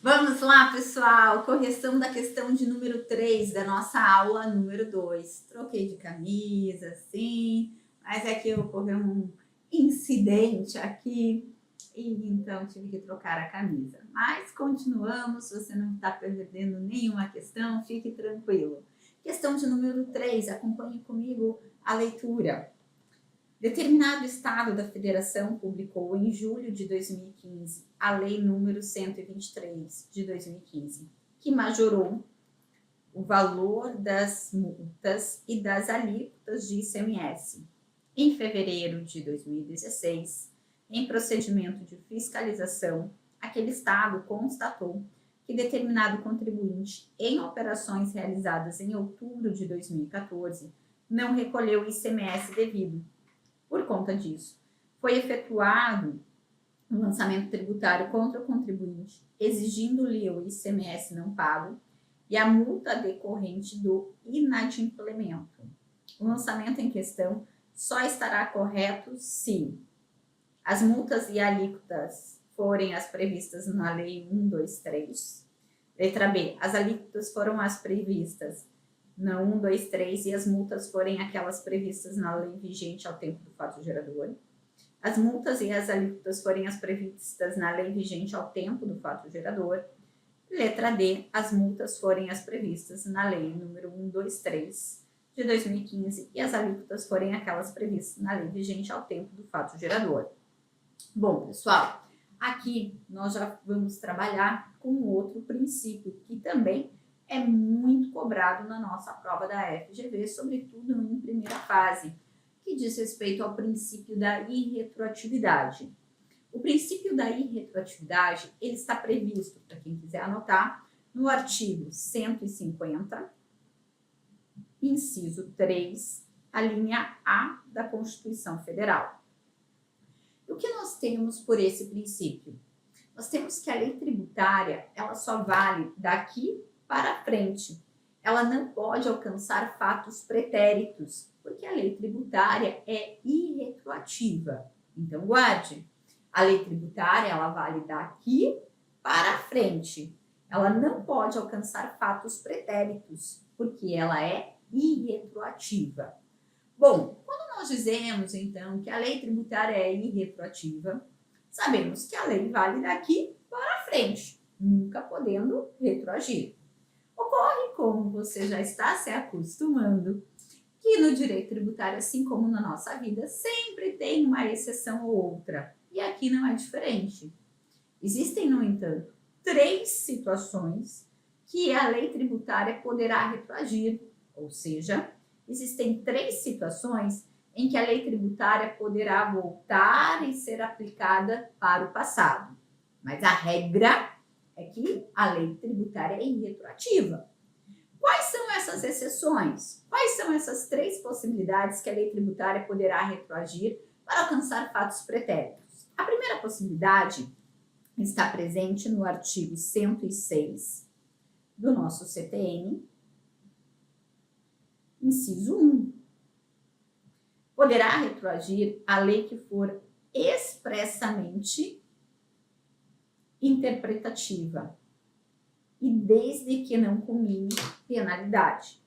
Vamos lá, pessoal, correção da questão de número 3 da nossa aula número 2. Troquei de camisa, sim, mas é que ocorreu um incidente aqui e então tive que trocar a camisa. Mas continuamos, você não está perdendo nenhuma questão, fique tranquilo. Questão de número 3, acompanhe comigo a leitura. Determinado Estado da Federação publicou em julho de 2015 a Lei número 123 de 2015, que majorou o valor das multas e das alíquotas de ICMS. Em fevereiro de 2016, em procedimento de fiscalização, aquele Estado constatou que determinado contribuinte, em operações realizadas em outubro de 2014, não recolheu o ICMS devido. Por conta disso, foi efetuado um lançamento tributário contra o contribuinte, exigindo-lhe o ICMS não pago e a multa decorrente do inadimplemento. O lançamento em questão só estará correto se as multas e alíquotas forem as previstas na Lei 123. Letra B. As alíquotas foram as previstas na 123 e as multas forem aquelas previstas na lei vigente ao tempo do fato gerador. As multas e as alíquotas forem as previstas na lei vigente ao tempo do fato gerador. Letra D. As multas forem as previstas na lei número 123 de 2015 e as alíquotas forem aquelas previstas na lei vigente ao tempo do fato gerador. Bom, pessoal, aqui nós já vamos trabalhar com outro princípio que também é muito cobrado na nossa prova da FGV, sobretudo em primeira fase, que diz respeito ao princípio da irretroatividade. O princípio da irretroatividade, ele está previsto, para quem quiser anotar, no artigo 150, inciso 3, a linha A da Constituição Federal. E o que nós temos por esse princípio? Nós temos que a lei tributária, ela só vale daqui para frente. Ela não pode alcançar fatos pretéritos, porque a lei tributária é irretroativa. Então, guarde, a lei tributária, ela vale daqui para frente. Ela não pode alcançar fatos pretéritos, porque ela é irretroativa. Bom, quando nós dizemos, então, que a lei tributária é irretroativa, sabemos que a lei vale daqui para frente, nunca podendo retroagir. Ocorre, como você já está se acostumando, que no direito tributário, assim como na nossa vida, sempre tem uma exceção ou outra. E aqui não é diferente. Existem, no entanto, 3 situações que a lei tributária poderá retroagir, ou seja, existem 3 situações em que a lei tributária poderá voltar e ser aplicada para o passado. Mas a regra é que a lei tributária é irretroativa. Quais são essas exceções? Quais são essas 3 possibilidades que a lei tributária poderá retroagir para alcançar fatos pretéritos? A primeira possibilidade está presente no artigo 106 do nosso CTN, inciso 1. Poderá retroagir a lei que for expressamente interpretativa e desde que não culmine penalidade.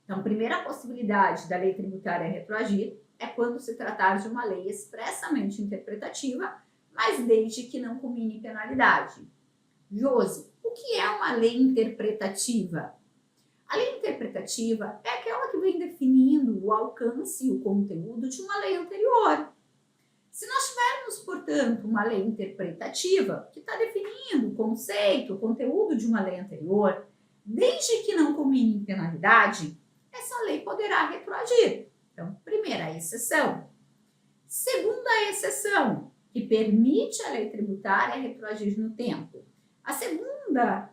Então, a primeira possibilidade da lei tributária retroagir é quando se tratar de uma lei expressamente interpretativa, mas desde que não culmine penalidade. Josi, o que é uma lei interpretativa? A lei interpretativa é aquela que vem definindo o alcance e o conteúdo de uma lei anterior. Se nós tivermos, portanto, uma lei interpretativa que está definindo o conceito, o conteúdo de uma lei anterior, desde que não culmine em penalidade, essa lei poderá retroagir. Então, primeira exceção. Segunda exceção, que permite a lei tributária retroagir no tempo. A segunda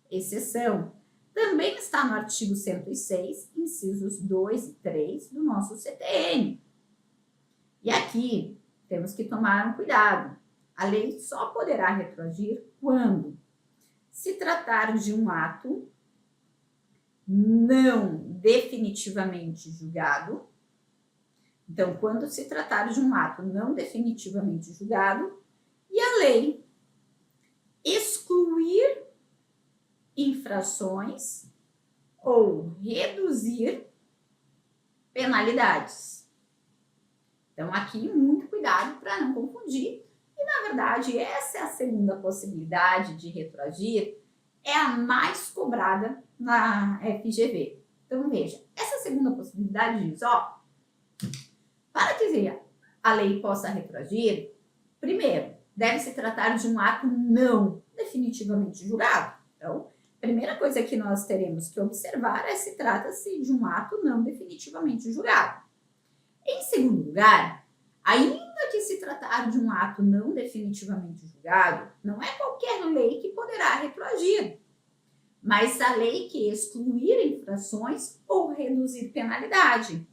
exceção também está no artigo 106, incisos 2 e 3 do nosso CTN. E aqui temos que tomar um cuidado. A lei só poderá retroagir quando se tratar de um ato não definitivamente julgado. Então, quando se tratar de um ato não definitivamente julgado e a lei excluir infrações ou reduzir penalidades. Então, aqui, muito cuidado para não confundir. E, na verdade, essa é a segunda possibilidade de retroagir, é a mais cobrada na FGV. Então, veja, essa segunda possibilidade diz, para que a lei possa retroagir, primeiro, deve se tratar de um ato não definitivamente julgado. Então, a primeira coisa que nós teremos que observar é se trata-se de um ato não definitivamente julgado. Em segundo lugar, ainda que se tratar de um ato não definitivamente julgado, não é qualquer lei que poderá retroagir, mas a lei que excluir infrações ou reduzir penalidade.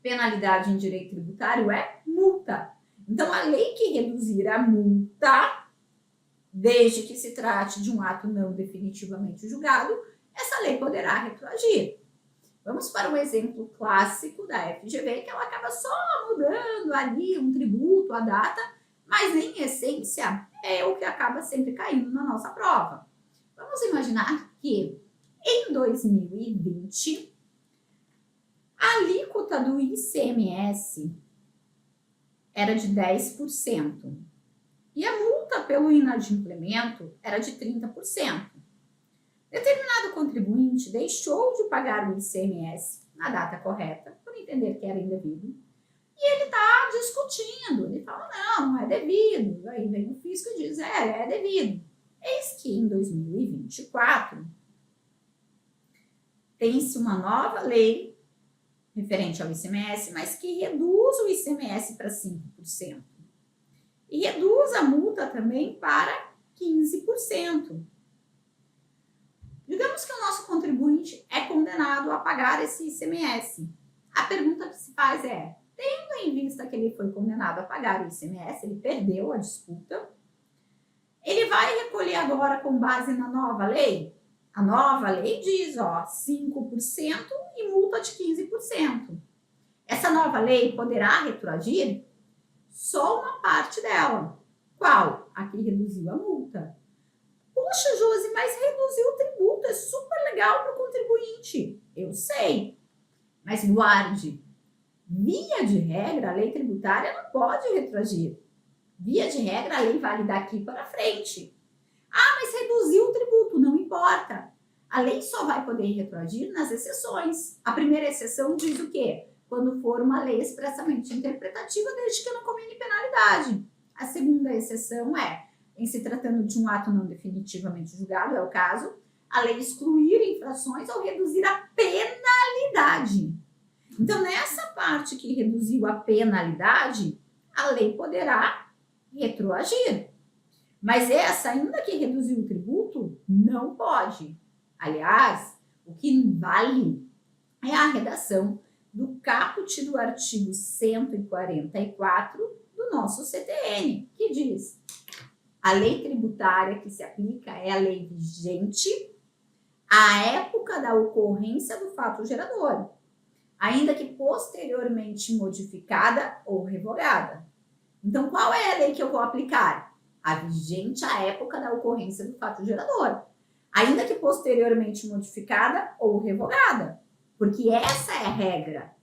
Penalidade em direito tributário é multa. Então, a lei que reduzir a multa, desde que se trate de um ato não definitivamente julgado, essa lei poderá retroagir. Vamos para um exemplo clássico da FGV, que ela acaba só mudando ali um tributo, a data, mas em essência é o que acaba sempre caindo na nossa prova. Vamos imaginar que em 2020, a alíquota do ICMS era de 10% e a multa pelo inadimplemento era de 30%. Determinado contribuinte deixou de pagar o ICMS na data correta, por entender que era indevido, e ele está discutindo, ele fala, não é devido, aí vem o fisco e diz, é devido. Eis que em 2024 tem-se uma nova lei referente ao ICMS, mas que reduz o ICMS para 5%. e reduz a multa também para 15%. Digamos que o nosso contribuinte é condenado a pagar esse ICMS. A pergunta que se faz é, tendo em vista que ele foi condenado a pagar o ICMS, ele perdeu a disputa, ele vai recolher agora com base na nova lei? A nova lei diz, 5% e multa de 15%. Essa nova lei poderá retroagir só uma parte dela. Qual? A que reduziu a multa. Poxa, Josi, mas reduziu o tributo, é super legal para o contribuinte. Eu sei, mas guarde. Via de regra, a lei tributária não pode retroagir. Via de regra, a lei vale daqui para frente. Ah, mas reduziu o tributo, não importa. A lei só vai poder retroagir nas exceções. A primeira exceção diz o quê? Quando for uma lei expressamente interpretativa, desde que não combine penalidade. A segunda exceção é, em se tratando de um ato não definitivamente julgado, é o caso, a lei excluir infrações ou reduzir a penalidade. Então, nessa parte que reduziu a penalidade, a lei poderá retroagir. Mas essa, ainda que reduziu o tributo, não pode. Aliás, o que vale é a redação do caput do artigo 144 do nosso CTN, que diz: a lei tributária que se aplica é a lei vigente à época da ocorrência do fato gerador, ainda que posteriormente modificada ou revogada. Então, qual é a lei que eu vou aplicar? A vigente à época da ocorrência do fato gerador, ainda que posteriormente modificada ou revogada, porque essa é a regra.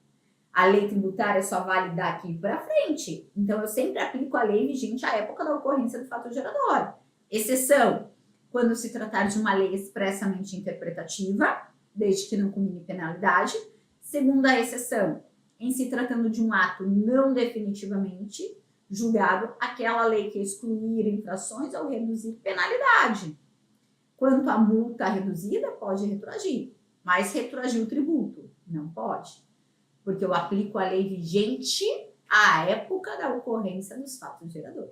A lei tributária só vale daqui para frente, então eu sempre aplico a lei vigente à época da ocorrência do fato gerador. Exceção, quando se tratar de uma lei expressamente interpretativa, desde que não combine penalidade. Segunda exceção, em se tratando de um ato não definitivamente julgado, aquela lei que excluir infrações ou reduzir penalidade. Quanto à multa reduzida, pode retroagir, mas retroagir o tributo não pode, porque eu aplico a lei vigente à época da ocorrência dos fatos geradores,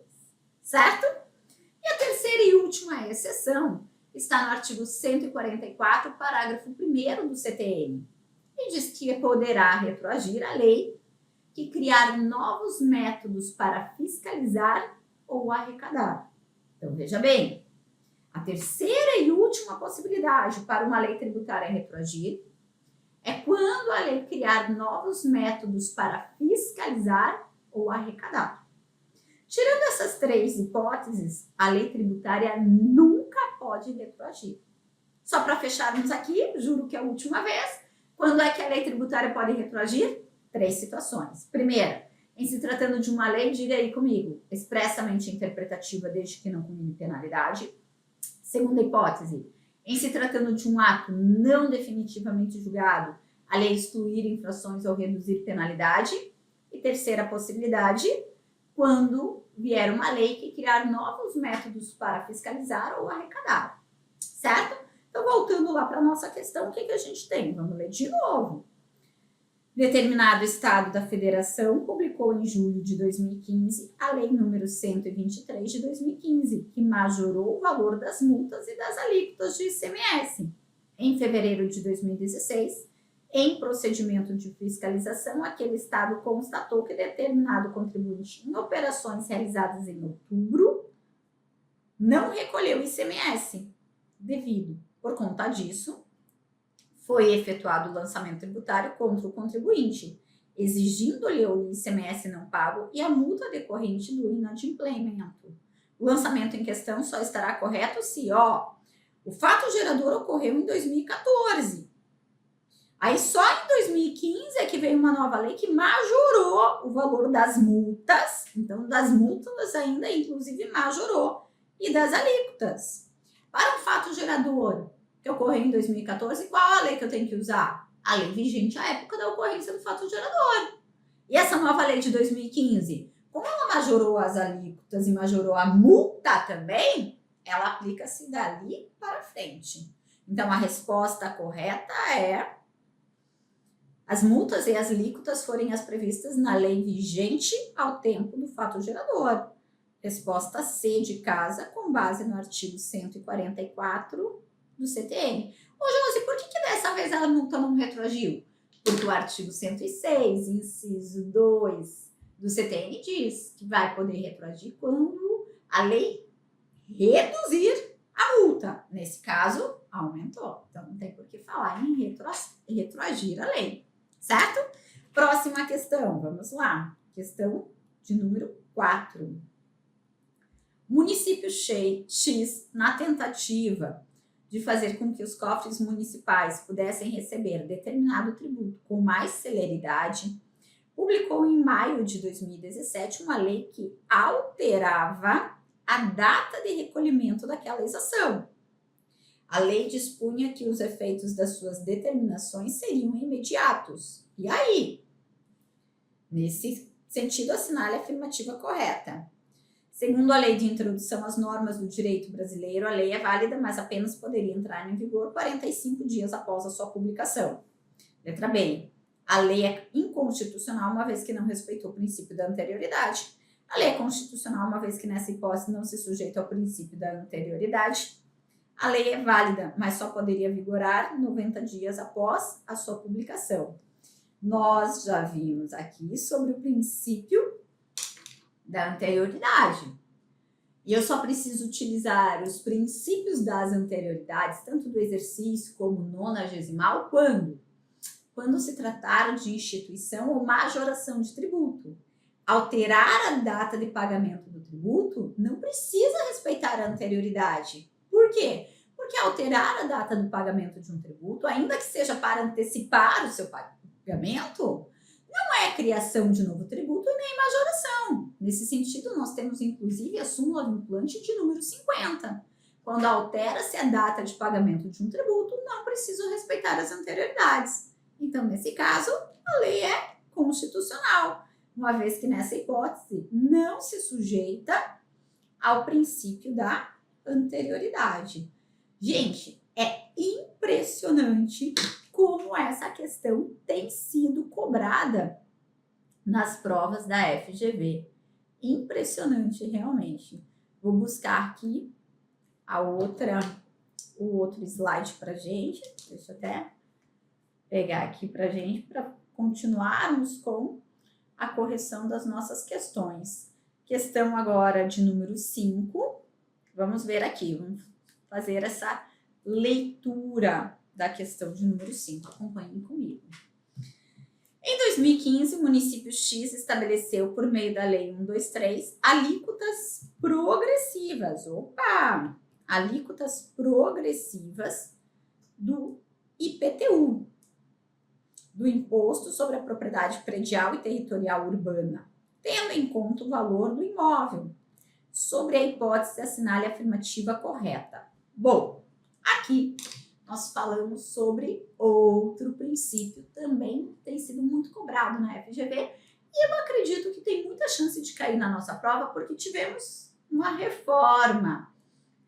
certo? E a terceira e última exceção está no artigo 144, parágrafo 1º do CTN, e diz que poderá retroagir a lei que criar novos métodos para fiscalizar ou arrecadar. Então, veja bem, a terceira e última possibilidade para uma lei tributária retroagir é quando a lei criar novos métodos para fiscalizar ou arrecadar. Tirando essas três hipóteses, a lei tributária nunca pode retroagir. Só para fecharmos aqui, juro que é a última vez, quando é que a lei tributária pode retroagir? 3 situações. Primeira, em se tratando de uma lei, diga aí comigo, expressamente interpretativa desde que não combine penalidade. Segunda hipótese, em se tratando de um ato não definitivamente julgado, a lei excluir infrações ou reduzir penalidade. E terceira possibilidade, quando vier uma lei que criar novos métodos para fiscalizar ou arrecadar. Certo? Então, voltando lá para a nossa questão, o que a gente tem? Vamos ler de novo. Determinado Estado da Federação publicou em julho de 2015 a Lei número 123 de 2015, que majorou o valor das multas e das alíquotas de ICMS. Em fevereiro de 2016, em procedimento de fiscalização, aquele Estado constatou que determinado contribuinte em operações realizadas em outubro não recolheu ICMS devido. Por conta disso, foi efetuado o lançamento tributário contra o contribuinte, exigindo-lhe o ICMS não pago e a multa decorrente do inadimplemento. O lançamento em questão só estará correto se, o fato gerador ocorreu em 2014. Aí só em 2015 é que veio uma nova lei que majorou o valor das multas, então das multas ainda inclusive majorou, e das alíquotas. Para um fato gerador que ocorreu em 2014, qual a lei que eu tenho que usar? A lei vigente à época da ocorrência do fato gerador. E essa nova lei de 2015, como ela majorou as alíquotas e majorou a multa também, ela aplica-se dali para frente. Então, a resposta correta é: as multas e as alíquotas forem as previstas na lei vigente ao tempo do fato gerador. Resposta C de casa, com base no artigo 144 do CTN. Ô, Josi, por que dessa vez a multa não retroagiu? Porque o artigo 106, inciso 2 do CTN diz que vai poder retroagir quando a lei reduzir a multa. Nesse caso, aumentou. Então, não tem por que falar em retroagir a lei, certo? Próxima questão, vamos lá. Questão de número 4. Município X, na tentativa de fazer com que os cofres municipais pudessem receber determinado tributo com mais celeridade, publicou em maio de 2017 uma lei que alterava a data de recolhimento daquela exação. A lei dispunha que os efeitos das suas determinações seriam imediatos. E aí? Nesse sentido, assinale a afirmativa correta. Segundo a Lei de Introdução às Normas do Direito Brasileiro, a lei é válida, mas apenas poderia entrar em vigor 45 dias após a sua publicação. Letra B. A lei é inconstitucional, uma vez que não respeitou o princípio da anterioridade. A lei é constitucional, uma vez que nessa hipótese não se sujeita ao princípio da anterioridade. A lei é válida, mas só poderia vigorar 90 dias após a sua publicação. Nós já vimos aqui sobre o princípio da anterioridade. E eu só preciso utilizar os princípios das anterioridades, tanto do exercício como nonagesimal, quando? Quando se tratar de instituição ou majoração de tributo. Alterar a data de pagamento do tributo não precisa respeitar a anterioridade. Por quê? Porque alterar a data do pagamento de um tributo, ainda que seja para antecipar o seu pagamento, não é criação de novo tributo nem majoração. Nesse sentido, nós temos inclusive a súmula vinculante de número 50. Quando altera-se a data de pagamento de um tributo, não preciso respeitar as anterioridades. Então, nesse caso, a lei é constitucional, uma vez que nessa hipótese não se sujeita ao princípio da anterioridade. Gente, é impressionante como essa questão tem sido cobrada nas provas da FGV. Impressionante, realmente. Vou buscar aqui o outro slide para gente. Deixa eu até pegar aqui para gente, para continuarmos com a correção das nossas questões. Questão agora de número 5. Vamos ver aqui, vamos fazer essa leitura da questão de número 5. Acompanhem comigo. Em 2015, o município X estabeleceu, por meio da Lei 123, alíquotas progressivas. Opa! Alíquotas progressivas do IPTU, do Imposto sobre a Propriedade Predial e Territorial Urbana, tendo em conta o valor do imóvel. Sobre a hipótese, assinale a afirmativa correta. Bom, aqui nós falamos sobre outro princípio, também tem sido muito cobrado na FGV, e eu acredito que tem muita chance de cair na nossa prova, porque tivemos uma reforma.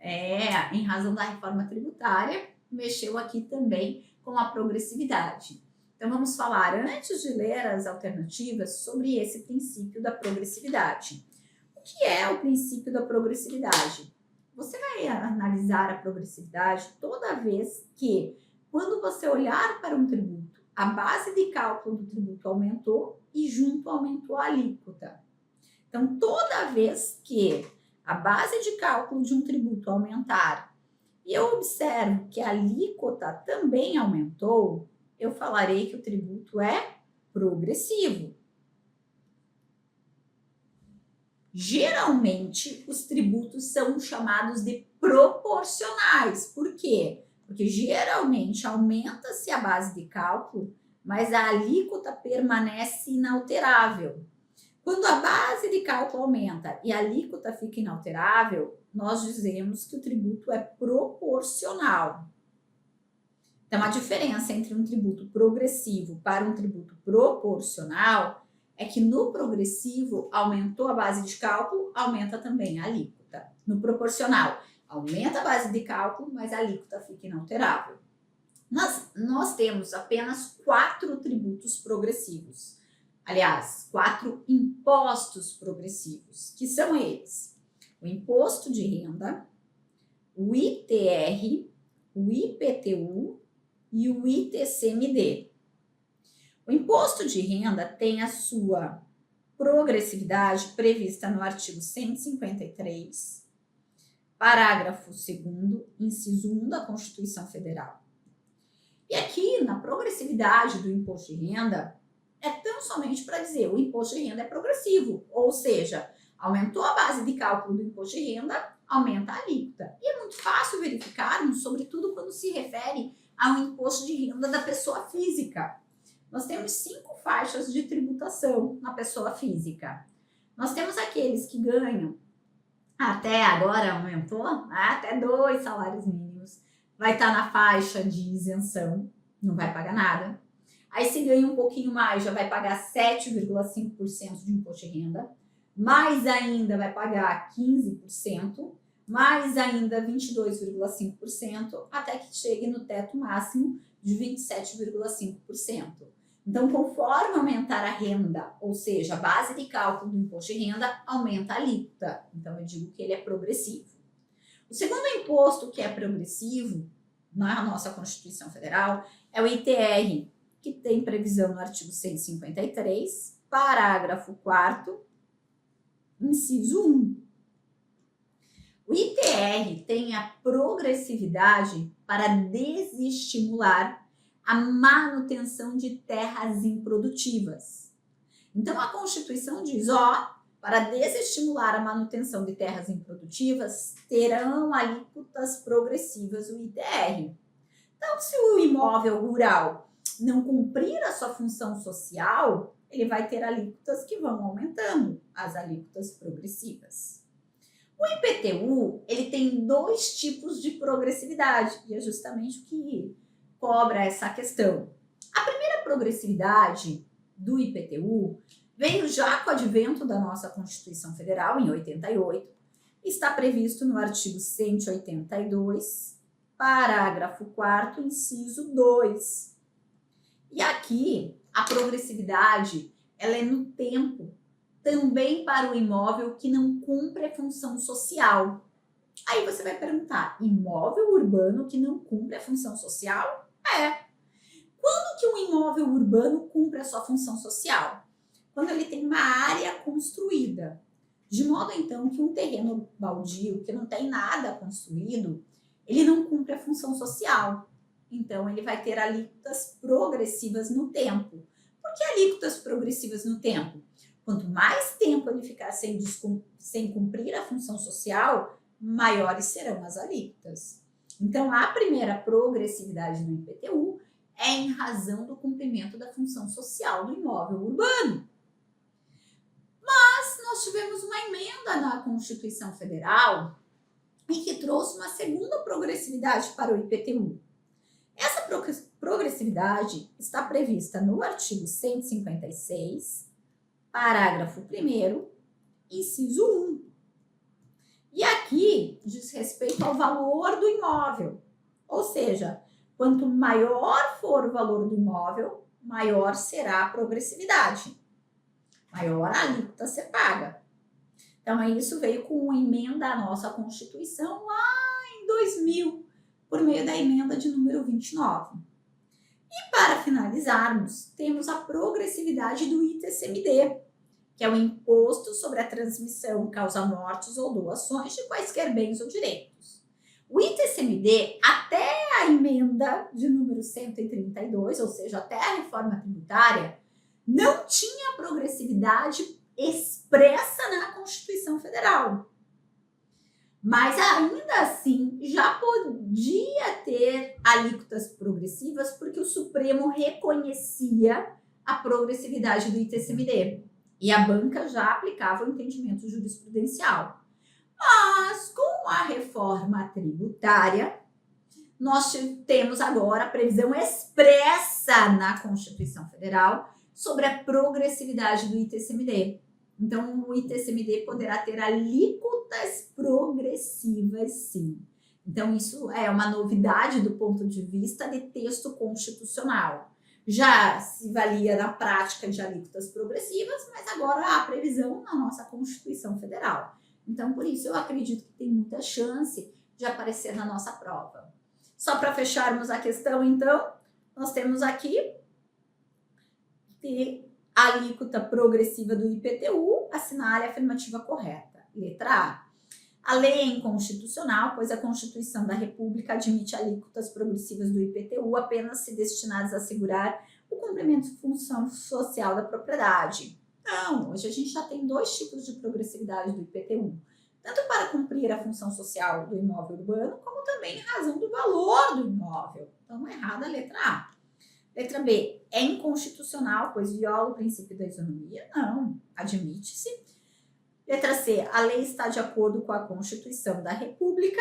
Em razão da reforma tributária, mexeu aqui também com a progressividade. Então, vamos falar, antes de ler as alternativas, sobre esse princípio da progressividade. O que é o princípio da progressividade? Você vai analisar a progressividade toda vez que, quando você olhar para um tributo, a base de cálculo do tributo aumentou e junto aumentou a alíquota. Então, toda vez que a base de cálculo de um tributo aumentar e eu observo que a alíquota também aumentou, eu falarei que o tributo é progressivo. Geralmente, os tributos são chamados de proporcionais. Por quê? Porque geralmente aumenta-se a base de cálculo, mas a alíquota permanece inalterável. Quando a base de cálculo aumenta e a alíquota fica inalterável, nós dizemos que o tributo é proporcional. Então, a diferença entre um tributo progressivo para um tributo proporcional é que no progressivo aumentou a base de cálculo, aumenta também a alíquota. No proporcional, aumenta a base de cálculo, mas a alíquota fica inalterável. Nós temos apenas 4 tributos progressivos. Aliás, 4 impostos progressivos, que são eles: o imposto de renda, o ITR, o IPTU e o ITCMD. O imposto de renda tem a sua progressividade prevista no artigo 153, parágrafo 2º, inciso 1 da Constituição Federal. E aqui, na progressividade do imposto de renda, é tão somente para dizer o imposto de renda é progressivo, ou seja, aumentou a base de cálculo do imposto de renda, aumenta a alíquota. E é muito fácil verificarmos, sobretudo quando se refere ao imposto de renda da pessoa física. Nós temos 5 faixas de tributação na pessoa física. Nós temos aqueles que ganham, até agora aumentou, até 2 salários mínimos, vai estar na faixa de isenção, não vai pagar nada. Aí se ganha um pouquinho mais, já vai pagar 7,5% de imposto de renda, mais ainda vai pagar 15%, mais ainda 22,5%, até que chegue no teto máximo de 27,5%. Então, conforme aumentar a renda, ou seja, a base de cálculo do imposto de renda, aumenta a alíquota. Então, eu digo que ele é progressivo. O segundo imposto que é progressivo na nossa Constituição Federal é o ITR, que tem previsão no artigo 153, parágrafo 4º, inciso 1. O ITR tem a progressividade para desestimular a manutenção de terras improdutivas. Então, a Constituição diz, para desestimular a manutenção de terras improdutivas, terão alíquotas progressivas o ITR. Então, se o imóvel rural não cumprir a sua função social, ele vai ter alíquotas que vão aumentando, as alíquotas progressivas. O IPTU, ele tem 2 tipos de progressividade, e é justamente o que cobra essa questão. A primeira progressividade do IPTU veio já com o advento da nossa Constituição Federal, em 88, está previsto no artigo 182, parágrafo 4º, inciso 2. E aqui, a progressividade, ela é no tempo, também para o imóvel que não cumpre a função social. Aí você vai perguntar, imóvel urbano que não cumpre a função social? Quando que um imóvel urbano cumpre a sua função social? Quando ele tem uma área construída. De modo, então, que um terreno baldio, que não tem nada construído, ele não cumpre a função social. Então, ele vai ter alíquotas progressivas no tempo. Por que alíquotas progressivas no tempo? Quanto mais tempo ele ficar sem cumprir a função social, maiores serão as alíquotas. Então, a primeira progressividade do IPTU é em razão do cumprimento da função social do imóvel urbano. Mas nós tivemos uma emenda na Constituição Federal em que trouxe uma segunda progressividade para o IPTU. Essa progressividade está prevista no artigo 156, parágrafo 1º, inciso 1. E aqui diz respeito ao valor do imóvel, ou seja, quanto maior for o valor do imóvel, maior será a progressividade, maior a alíquota ser paga. Então, isso veio com uma emenda à nossa Constituição lá em 2000, por meio da emenda de número 29. E para finalizarmos, temos a progressividade do ITCMD, que é o Imposto sobre a Transmissão, Causa-Mortes ou Doações de quaisquer bens ou direitos. O ITCMD, até a emenda de número 132, ou seja, até a reforma tributária, não tinha progressividade expressa na Constituição Federal. Mas ainda assim, já podia ter alíquotas progressivas porque o Supremo reconhecia a progressividade do ITCMD. E a banca já aplicava o entendimento jurisprudencial. Mas com a reforma tributária, nós temos agora a previsão expressa na Constituição Federal sobre a progressividade do ITCMD. Então, o ITCMD poderá ter alíquotas progressivas, sim. Então, isso é uma novidade do ponto de vista de texto constitucional. Já se valia na prática de alíquotas progressivas, mas agora há previsão na nossa Constituição Federal. Então, por isso, eu acredito que tem muita chance de aparecer na nossa prova. Só para fecharmos a questão, então, nós temos aqui a alíquota progressiva do IPTU, assinale a afirmativa correta. Letra A. A lei é inconstitucional, pois a Constituição da República admite alíquotas progressivas do IPTU apenas se destinadas a assegurar o cumprimento de função social da propriedade. Não, hoje a gente já tem dois tipos de progressividade do IPTU, tanto para cumprir a função social do imóvel urbano, como também em razão do valor do imóvel. Então, errada a letra A. Letra B, é inconstitucional, pois viola o princípio da isonomia? Não, admite-se. Letra C, a lei está de acordo com a Constituição da República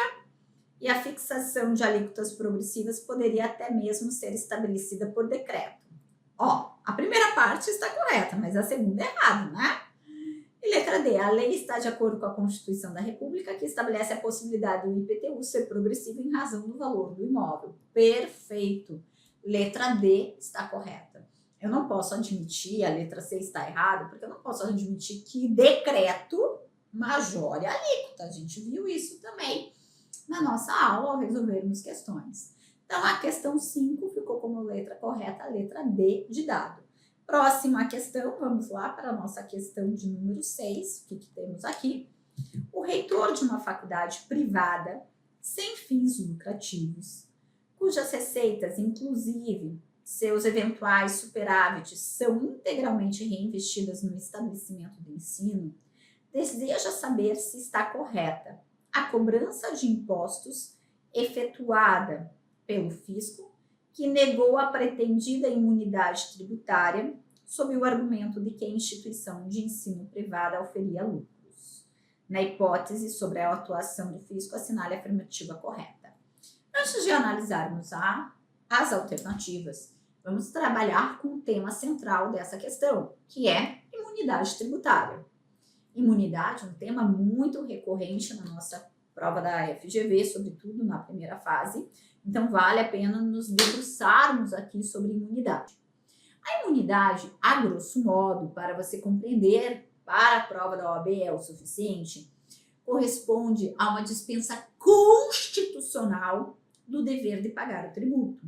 e a fixação de alíquotas progressivas poderia até mesmo ser estabelecida por decreto. Ó, a primeira parte está correta, mas a segunda é errada, né? E letra D, a lei está de acordo com a Constituição da República, que estabelece a possibilidade do IPTU ser progressivo em razão do valor do imóvel. Perfeito. Letra D está correta. Eu não posso admitir, a letra C está errada, porque eu não posso admitir que decreto majore a alíquota. A gente viu isso também na nossa aula ao resolvermos questões. Então, a questão 5 ficou como letra correta, a letra D de dado. Próxima questão, vamos lá para a nossa questão de número 6. O que temos aqui? O reitor de uma faculdade privada, sem fins lucrativos, cujas receitas, inclusive seus eventuais superávites, são integralmente reinvestidas no estabelecimento de ensino, deseja saber se está correta a cobrança de impostos efetuada pelo fisco, que negou a pretendida imunidade tributária sob o argumento de que a instituição de ensino privada oferia lucros. Na hipótese sobre a atuação do fisco, assinale a afirmativa correta. Antes de analisarmos as alternativas, vamos trabalhar com o tema central dessa questão, que é imunidade tributária. Imunidade é um tema muito recorrente na nossa prova da FGV, sobretudo na primeira fase. Então, vale a pena nos debruçarmos aqui sobre imunidade. A imunidade, a grosso modo, para você compreender, para a prova da OAB é o suficiente, corresponde a uma dispensa constitucional do dever de pagar o tributo.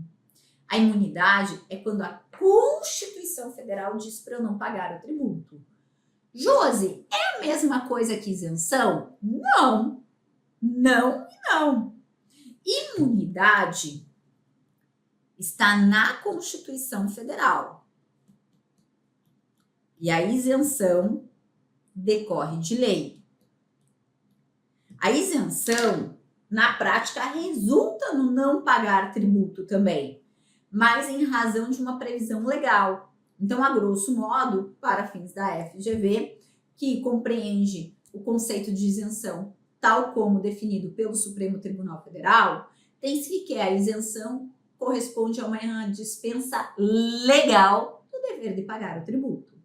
A imunidade é quando a Constituição Federal diz para eu não pagar o tributo. Josi, é a mesma coisa que isenção? Não, não e não. Imunidade está na Constituição Federal. E a isenção decorre de lei. A isenção, na prática, resulta no não pagar tributo também, mas em razão de uma previsão legal. Então, a grosso modo, para fins da FGV, que compreende o conceito de isenção tal como definido pelo Supremo Tribunal Federal, tem-se que a isenção corresponde a uma dispensa legal do dever de pagar o tributo.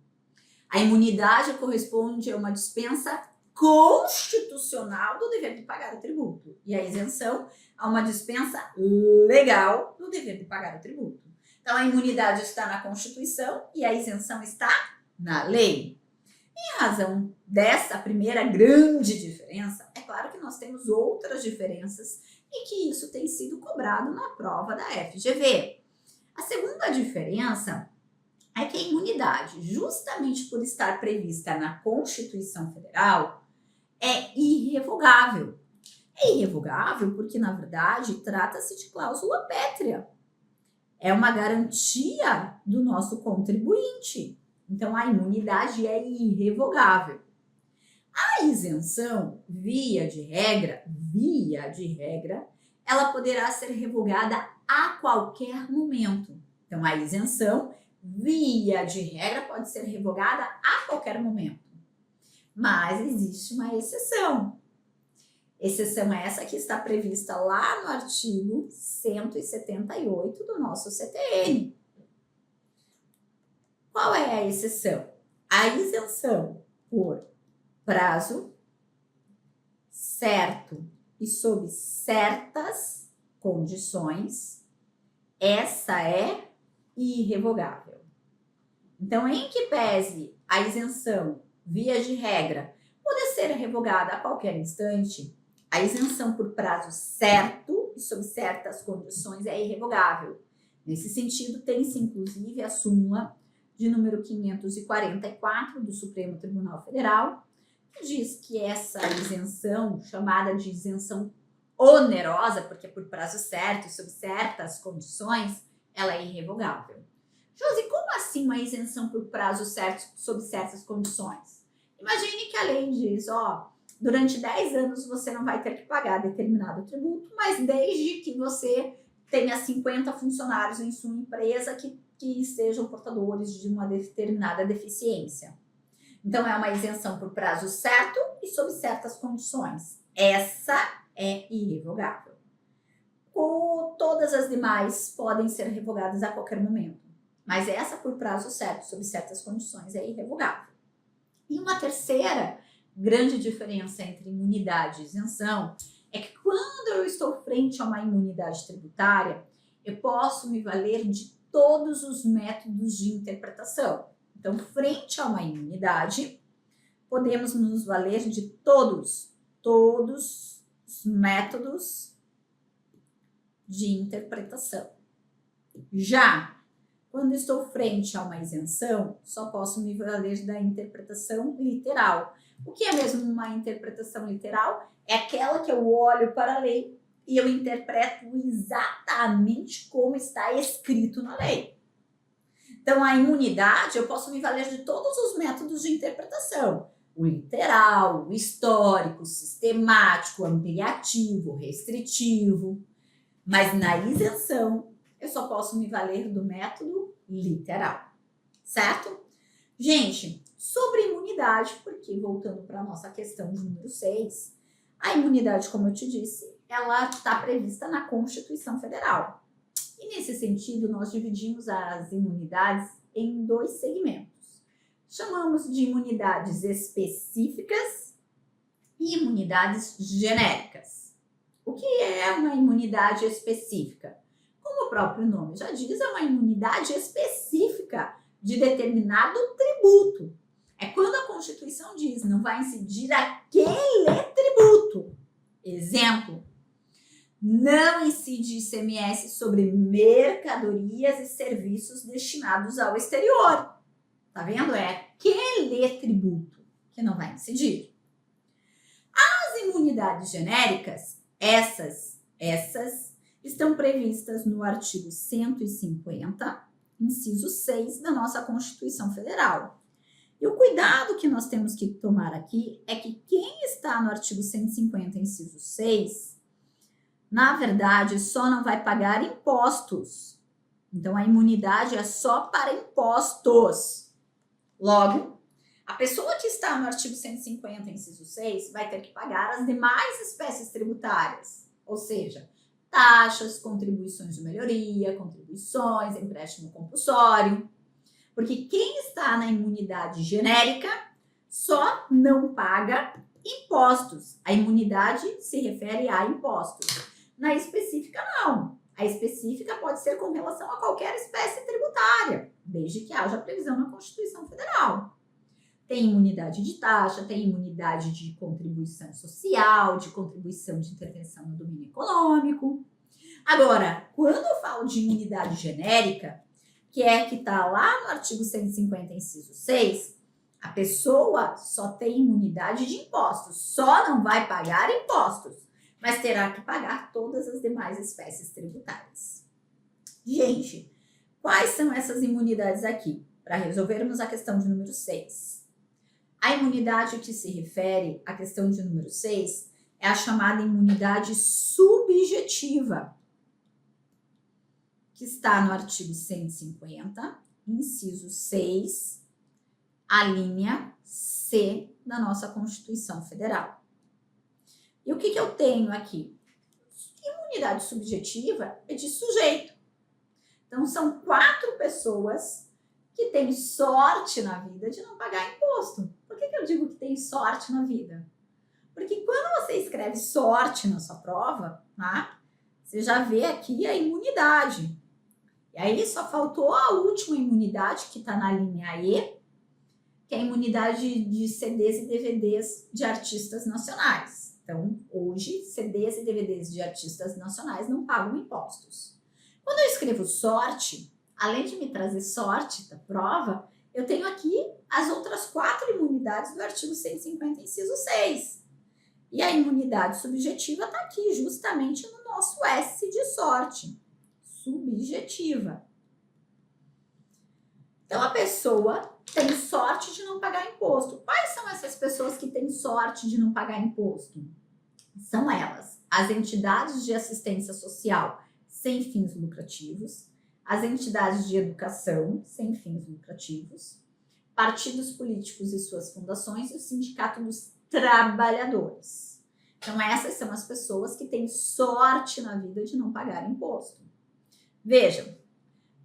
A imunidade corresponde a uma dispensa constitucional do dever de pagar o tributo. E a isenção a uma dispensa legal do dever de pagar o tributo. Então, a imunidade está na Constituição e a isenção está na lei. Em razão dessa primeira grande diferença, é claro que nós temos outras diferenças e que isso tem sido cobrado na prova da FGV. A segunda diferença é que a imunidade, justamente por estar prevista na Constituição Federal, é irrevogável. É irrevogável porque, na verdade, trata-se de cláusula pétrea. É uma garantia do nosso contribuinte. Então, a imunidade é irrevogável. A isenção, via de regra, ela poderá ser revogada a qualquer momento. Então, a isenção, via de regra, pode ser revogada a qualquer momento. Mas existe uma exceção. Exceção essa que está prevista lá no artigo 178 do nosso CTN. Qual é a exceção? A isenção por prazo certo e sob certas condições, essa é irrevogável. Então, em que pese a isenção, via de regra, poder ser revogada a qualquer instante, a isenção por prazo certo e sob certas condições é irrevogável. Nesse sentido, tem-se inclusive a súmula de número 544 do Supremo Tribunal Federal, que diz que essa isenção, chamada de isenção onerosa, porque é por prazo certo e sob certas condições, ela é irrevogável. Josi, como assim uma isenção por prazo certo sob certas condições? Imagine que a lei diz, durante 10 anos você não vai ter que pagar determinado tributo, mas desde que você tenha 50 funcionários em sua empresa que sejam portadores de uma determinada deficiência. Então, é uma isenção por prazo certo e sob certas condições. Essa é irrevogável. Todas as demais podem ser revogadas a qualquer momento, mas essa por prazo certo, sob certas condições, é irrevogável. E uma terceira grande diferença entre imunidade e isenção é que quando eu estou frente a uma imunidade tributária, eu posso me valer de todos os métodos de interpretação. Então, frente a uma imunidade, podemos nos valer de todos os métodos de interpretação. Já quando estou frente a uma isenção, só posso me valer da interpretação literal. O que é mesmo uma interpretação literal? É aquela que eu olho para a lei e eu interpreto exatamente como está escrito na lei. Então, a imunidade, eu posso me valer de todos os métodos de interpretação. O literal, o histórico, o sistemático, o ampliativo, o restritivo. Mas na isenção, eu só posso me valer do método literal, certo? Gente, sobre imunidade, porque voltando para a nossa questão de número 6, a imunidade, como eu te disse, ela está prevista na Constituição Federal. E nesse sentido, nós dividimos as imunidades em 2 segmentos. Chamamos de imunidades específicas e imunidades genéricas. O que é uma imunidade específica? Como o próprio nome já diz, é uma imunidade específica de determinado tributo. É quando a Constituição diz, não vai incidir aquele tributo. Exemplo, não incide ICMS sobre mercadorias e serviços destinados ao exterior. Tá vendo? É aquele tributo que não vai incidir. As imunidades genéricas, essas estão previstas no artigo 150, inciso 6 da nossa Constituição Federal. E o cuidado que nós temos que tomar aqui é que quem está no artigo 150, inciso 6, na verdade, só não vai pagar impostos. Então, a imunidade é só para impostos. Logo, a pessoa que está no artigo 150, inciso 6, vai ter que pagar as demais espécies tributárias, ou seja, taxas, contribuições de melhoria, contribuições, empréstimo compulsório. Porque quem está na imunidade genérica só não paga impostos. A imunidade se refere a impostos. Na específica, não. A específica pode ser com relação a qualquer espécie tributária, desde que haja previsão na Constituição Federal. Tem imunidade de taxa, tem imunidade de contribuição social, de contribuição de intervenção no domínio econômico. Agora, quando eu falo de imunidade genérica, que está lá no artigo 150, inciso 6, a pessoa só tem imunidade de impostos, só não vai pagar impostos, mas terá que pagar todas as demais espécies tributárias. Gente, quais são essas imunidades aqui? Para resolvermos a questão de número 6. A imunidade que se refere à questão de número 6 é a chamada imunidade subjetiva, que está no artigo 150, inciso 6, a linha C da nossa Constituição Federal. E o que eu tenho aqui? Imunidade subjetiva é de sujeito. Então, são 4 pessoas que têm sorte na vida de não pagar imposto. Por que eu digo que tem sorte na vida? Porque quando você escreve sorte na sua prova, tá? Você já vê aqui a imunidade. E aí só faltou a última imunidade, que está na linha E, que é a imunidade de CDs e DVDs de artistas nacionais. Então, hoje, CDs e DVDs de artistas nacionais não pagam impostos. Quando eu escrevo sorte, além de me trazer sorte da prova, eu tenho aqui as outras 4 imunidades do artigo 150, inciso 6. E a imunidade subjetiva está aqui, justamente no nosso S de sorte. Subjetiva. Então, a pessoa tem sorte de não pagar imposto. Quais são essas pessoas que têm sorte de não pagar imposto? São elas, as entidades de assistência social sem fins lucrativos, as entidades de educação sem fins lucrativos, partidos políticos e suas fundações e o Sindicato dos Trabalhadores. Então, essas são as pessoas que têm sorte na vida de não pagar imposto. Vejam,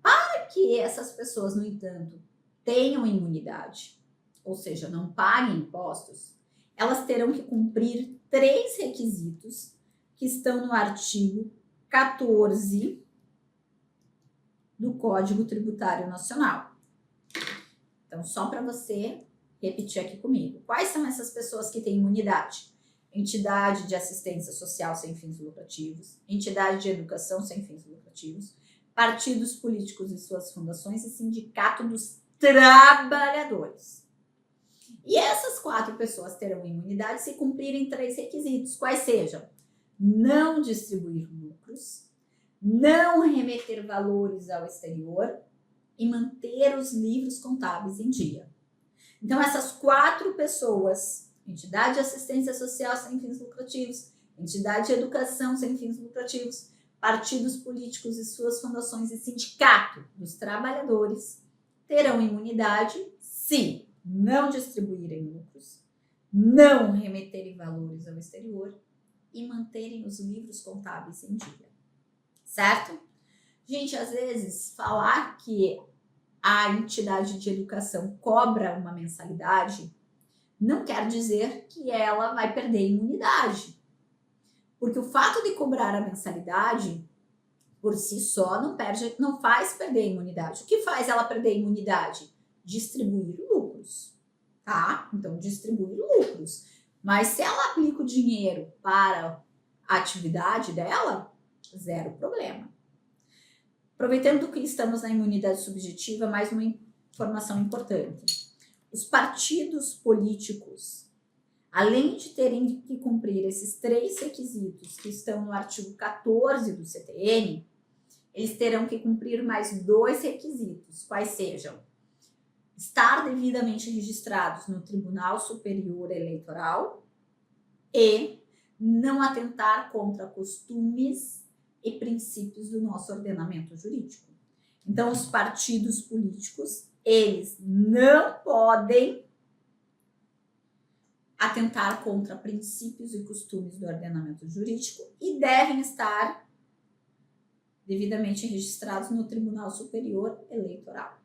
para que essas pessoas, no entanto, tenham imunidade, ou seja, não paguem impostos, elas terão que cumprir 3 requisitos que estão no artigo 14 do Código Tributário Nacional. Então, só para você repetir aqui comigo. Quais são essas pessoas que têm imunidade? Entidade de assistência social sem fins lucrativos, entidade de educação sem fins lucrativos, partidos políticos e suas fundações e sindicato dos trabalhadores. E essas 4 pessoas terão imunidade se cumprirem 3 requisitos, quais sejam: não distribuir lucros, não remeter valores ao exterior e manter os livros contábeis em dia. Então, essas 4 pessoas, entidade de assistência social sem fins lucrativos, entidade de educação sem fins lucrativos, partidos políticos e suas fundações e sindicato dos trabalhadores, terão imunidade se não distribuírem lucros, não remeterem valores ao exterior e manterem os livros contábeis em dia. Certo? Gente, às vezes, falar que a entidade de educação cobra uma mensalidade não quer dizer que ela vai perder a imunidade. Porque o fato de cobrar a mensalidade, por si só, não faz perder a imunidade. O que faz ela perder a imunidade? Distribuir lucros, tá? Então, distribuir lucros. Mas se ela aplica o dinheiro para a atividade dela, 0 problema. Aproveitando que estamos na imunidade subjetiva, mais uma informação importante. Os partidos políticos, além de terem que cumprir esses 3 requisitos que estão no artigo 14 do CTN, eles terão que cumprir mais 2 requisitos, quais sejam: estar devidamente registrados no Tribunal Superior Eleitoral e não atentar contra costumes e princípios do nosso ordenamento jurídico. Então, os partidos políticos, eles não podem atentar contra princípios e costumes do ordenamento jurídico e devem estar devidamente registrados no Tribunal Superior Eleitoral.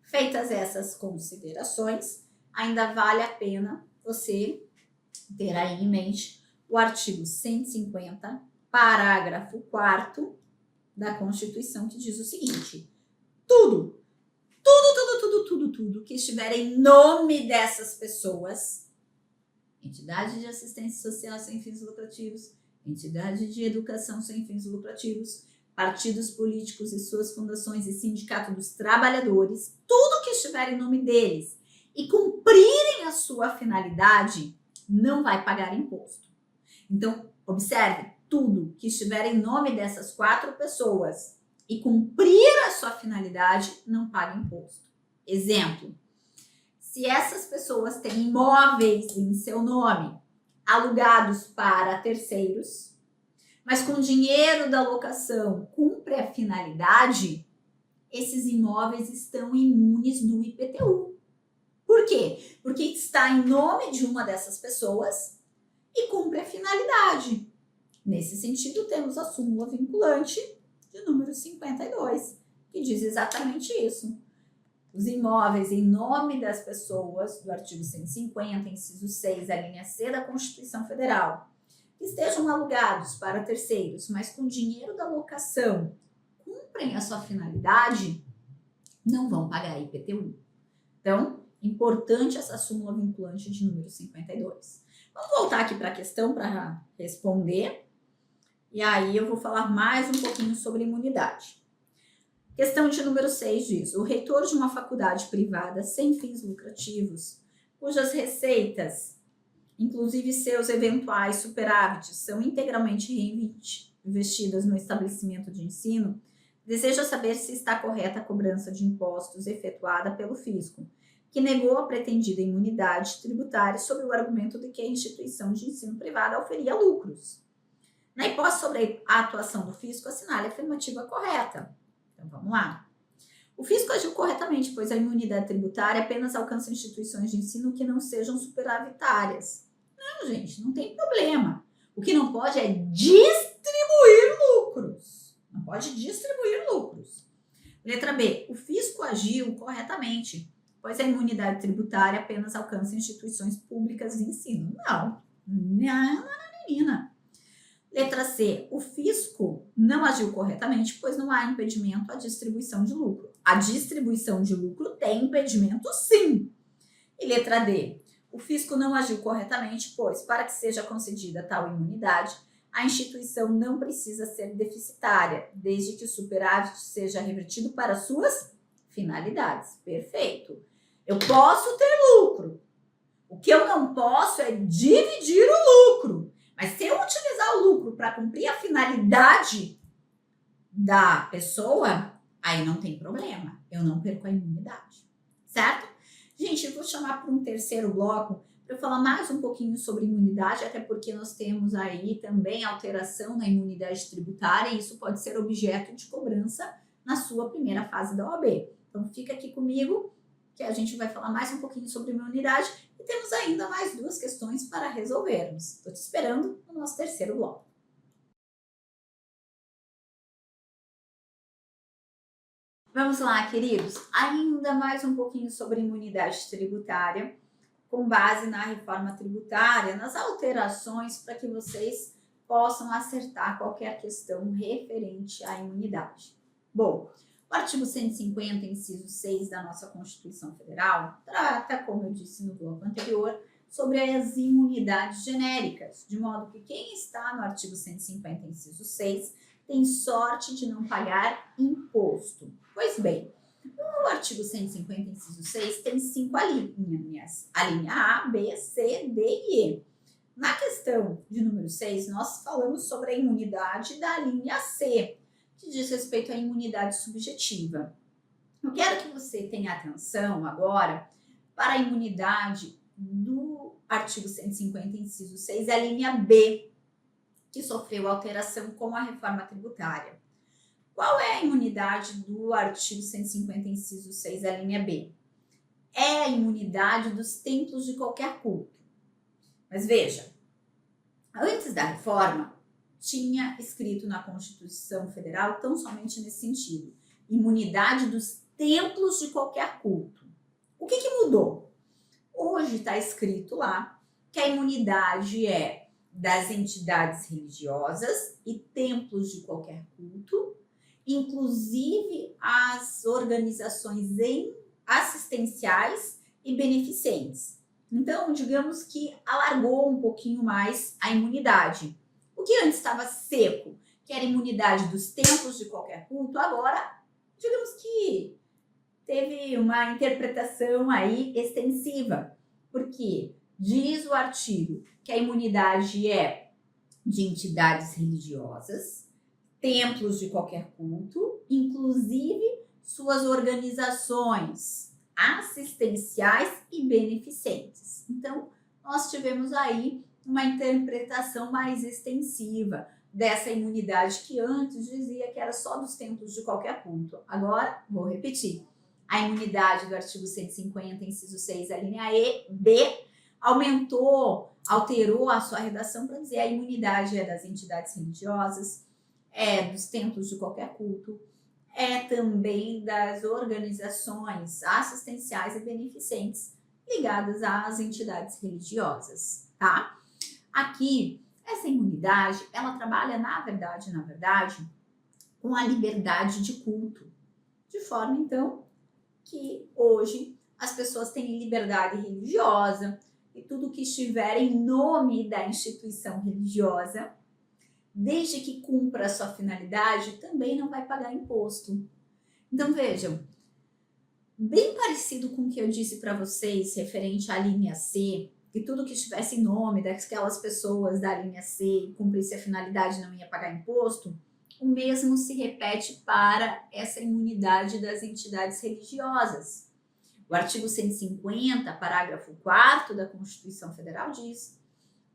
Feitas essas considerações, ainda vale a pena você ter aí em mente o artigo 150, parágrafo 4º da Constituição, que diz o seguinte: tudo que estiver em nome dessas pessoas, entidade de assistência social sem fins lucrativos, entidade de educação sem fins lucrativos, partidos políticos e suas fundações e sindicato dos trabalhadores, tudo que estiver em nome deles e cumprirem a sua finalidade, não vai pagar imposto. Então, observe, tudo que estiver em nome dessas 4 pessoas e cumprir a sua finalidade, não paga imposto. Exemplo: se essas pessoas têm imóveis em seu nome, alugados para terceiros, mas com dinheiro da locação cumpre a finalidade, esses imóveis estão imunes do IPTU. Por quê? Porque está em nome de uma dessas pessoas e cumpre a finalidade. Nesse sentido, temos a súmula vinculante de número 52, que diz exatamente isso. Os imóveis em nome das pessoas, do artigo 150, inciso 6, a linha C da Constituição Federal, que estejam alugados para terceiros, mas com dinheiro da locação cumprem a sua finalidade, não vão pagar IPTU. Então, Importante essa súmula vinculante de número 52. Vamos voltar aqui para a questão para responder. E aí eu vou falar mais um pouquinho sobre imunidade. Questão de número 6 diz: o reitor de uma faculdade privada sem fins lucrativos, cujas receitas, inclusive seus eventuais superávites, são integralmente reinvestidas no estabelecimento de ensino, deseja saber se está correta a cobrança de impostos efetuada pelo fisco, que negou a pretendida imunidade tributária sob o argumento de que a instituição de ensino privada oferia lucros. Na hipótese sobre a atuação do fisco, assinale a afirmativa correta. Então, vamos lá. O fisco agiu corretamente, pois a imunidade tributária apenas alcança instituições de ensino que não sejam superavitárias. Não, gente, não tem problema. O que não pode é distribuir lucros. Não pode distribuir lucros. Letra B. O fisco agiu corretamente, pois a imunidade tributária apenas alcança instituições públicas de ensino. Não, menina. Letra C. O fisco não agiu corretamente, pois não há impedimento à distribuição de lucro. A distribuição de lucro tem impedimento, sim. E letra D. O fisco não agiu corretamente, pois, para que seja concedida tal imunidade, a instituição não precisa ser deficitária, desde que o superávit seja revertido para suas finalidades. Perfeito. Eu posso ter lucro. O que eu não posso é dividir o lucro. Mas se eu utilizar o lucro para cumprir a finalidade da pessoa, aí não tem problema. Eu não perco a imunidade. Certo? Gente, eu vou chamar para um terceiro bloco para eu falar mais um pouquinho sobre imunidade, até porque nós temos aí também alteração na imunidade tributária e isso pode ser objeto de cobrança na sua primeira fase da OAB. Então, fica aqui comigo que a gente vai falar mais um pouquinho sobre imunidade e temos ainda mais 2 questões para resolvermos. Estou te esperando no nosso terceiro bloco. Vamos lá, queridos. Ainda mais um pouquinho sobre imunidade tributária, com base na reforma tributária, nas alterações para que vocês possam acertar qualquer questão referente à imunidade. Bom, o artigo 150, inciso 6 da nossa Constituição Federal, trata, como eu disse no bloco anterior, sobre as imunidades genéricas, de modo que quem está no artigo 150, inciso 6, tem sorte de não pagar imposto. Pois bem, o artigo 150, inciso 6, tem 5 alíneas, a linha A, B, C, D e E. Na questão de número 6, nós falamos sobre a imunidade da linha C, que diz respeito à imunidade subjetiva. Eu quero que você tenha atenção agora para a imunidade do artigo 150, inciso 6, a linha B, que sofreu alteração com a reforma tributária. Qual é a imunidade do artigo 150, inciso 6, a linha B? É a imunidade dos templos de qualquer culto. Mas veja, antes da reforma, tinha escrito na Constituição Federal tão somente nesse sentido: imunidade dos templos de qualquer culto. O que mudou? Hoje está escrito lá que a imunidade é das entidades religiosas e templos de qualquer culto, inclusive as organizações assistenciais e beneficentes. Então, digamos que alargou um pouquinho mais a imunidade. O que antes estava seco, que era a imunidade dos templos de qualquer culto, agora, digamos que teve uma interpretação aí extensiva, porque diz o artigo que a imunidade é de entidades religiosas, templos de qualquer culto, inclusive suas organizações assistenciais e beneficentes. Então, nós tivemos aí uma interpretação mais extensiva dessa imunidade que antes dizia que era só dos templos de qualquer culto. Agora, vou repetir. A imunidade do artigo 150, inciso 6, a linha E, B, alterou a sua redação para dizer a imunidade é das entidades religiosas, é dos templos de qualquer culto, é também das organizações assistenciais e beneficentes ligadas às entidades religiosas, tá? Aqui, essa imunidade, ela trabalha, na verdade, com a liberdade de culto, de forma, então, que hoje as pessoas têm liberdade religiosa e tudo que estiver em nome da instituição religiosa, desde que cumpra a sua finalidade, também não vai pagar imposto. Então vejam, bem parecido com o que eu disse para vocês referente à linha C, que tudo que estivesse em nome daquelas pessoas da linha C e cumprisse a finalidade não ia pagar imposto, o mesmo se repete para essa imunidade das entidades religiosas. O artigo 150, parágrafo 4º da Constituição Federal diz: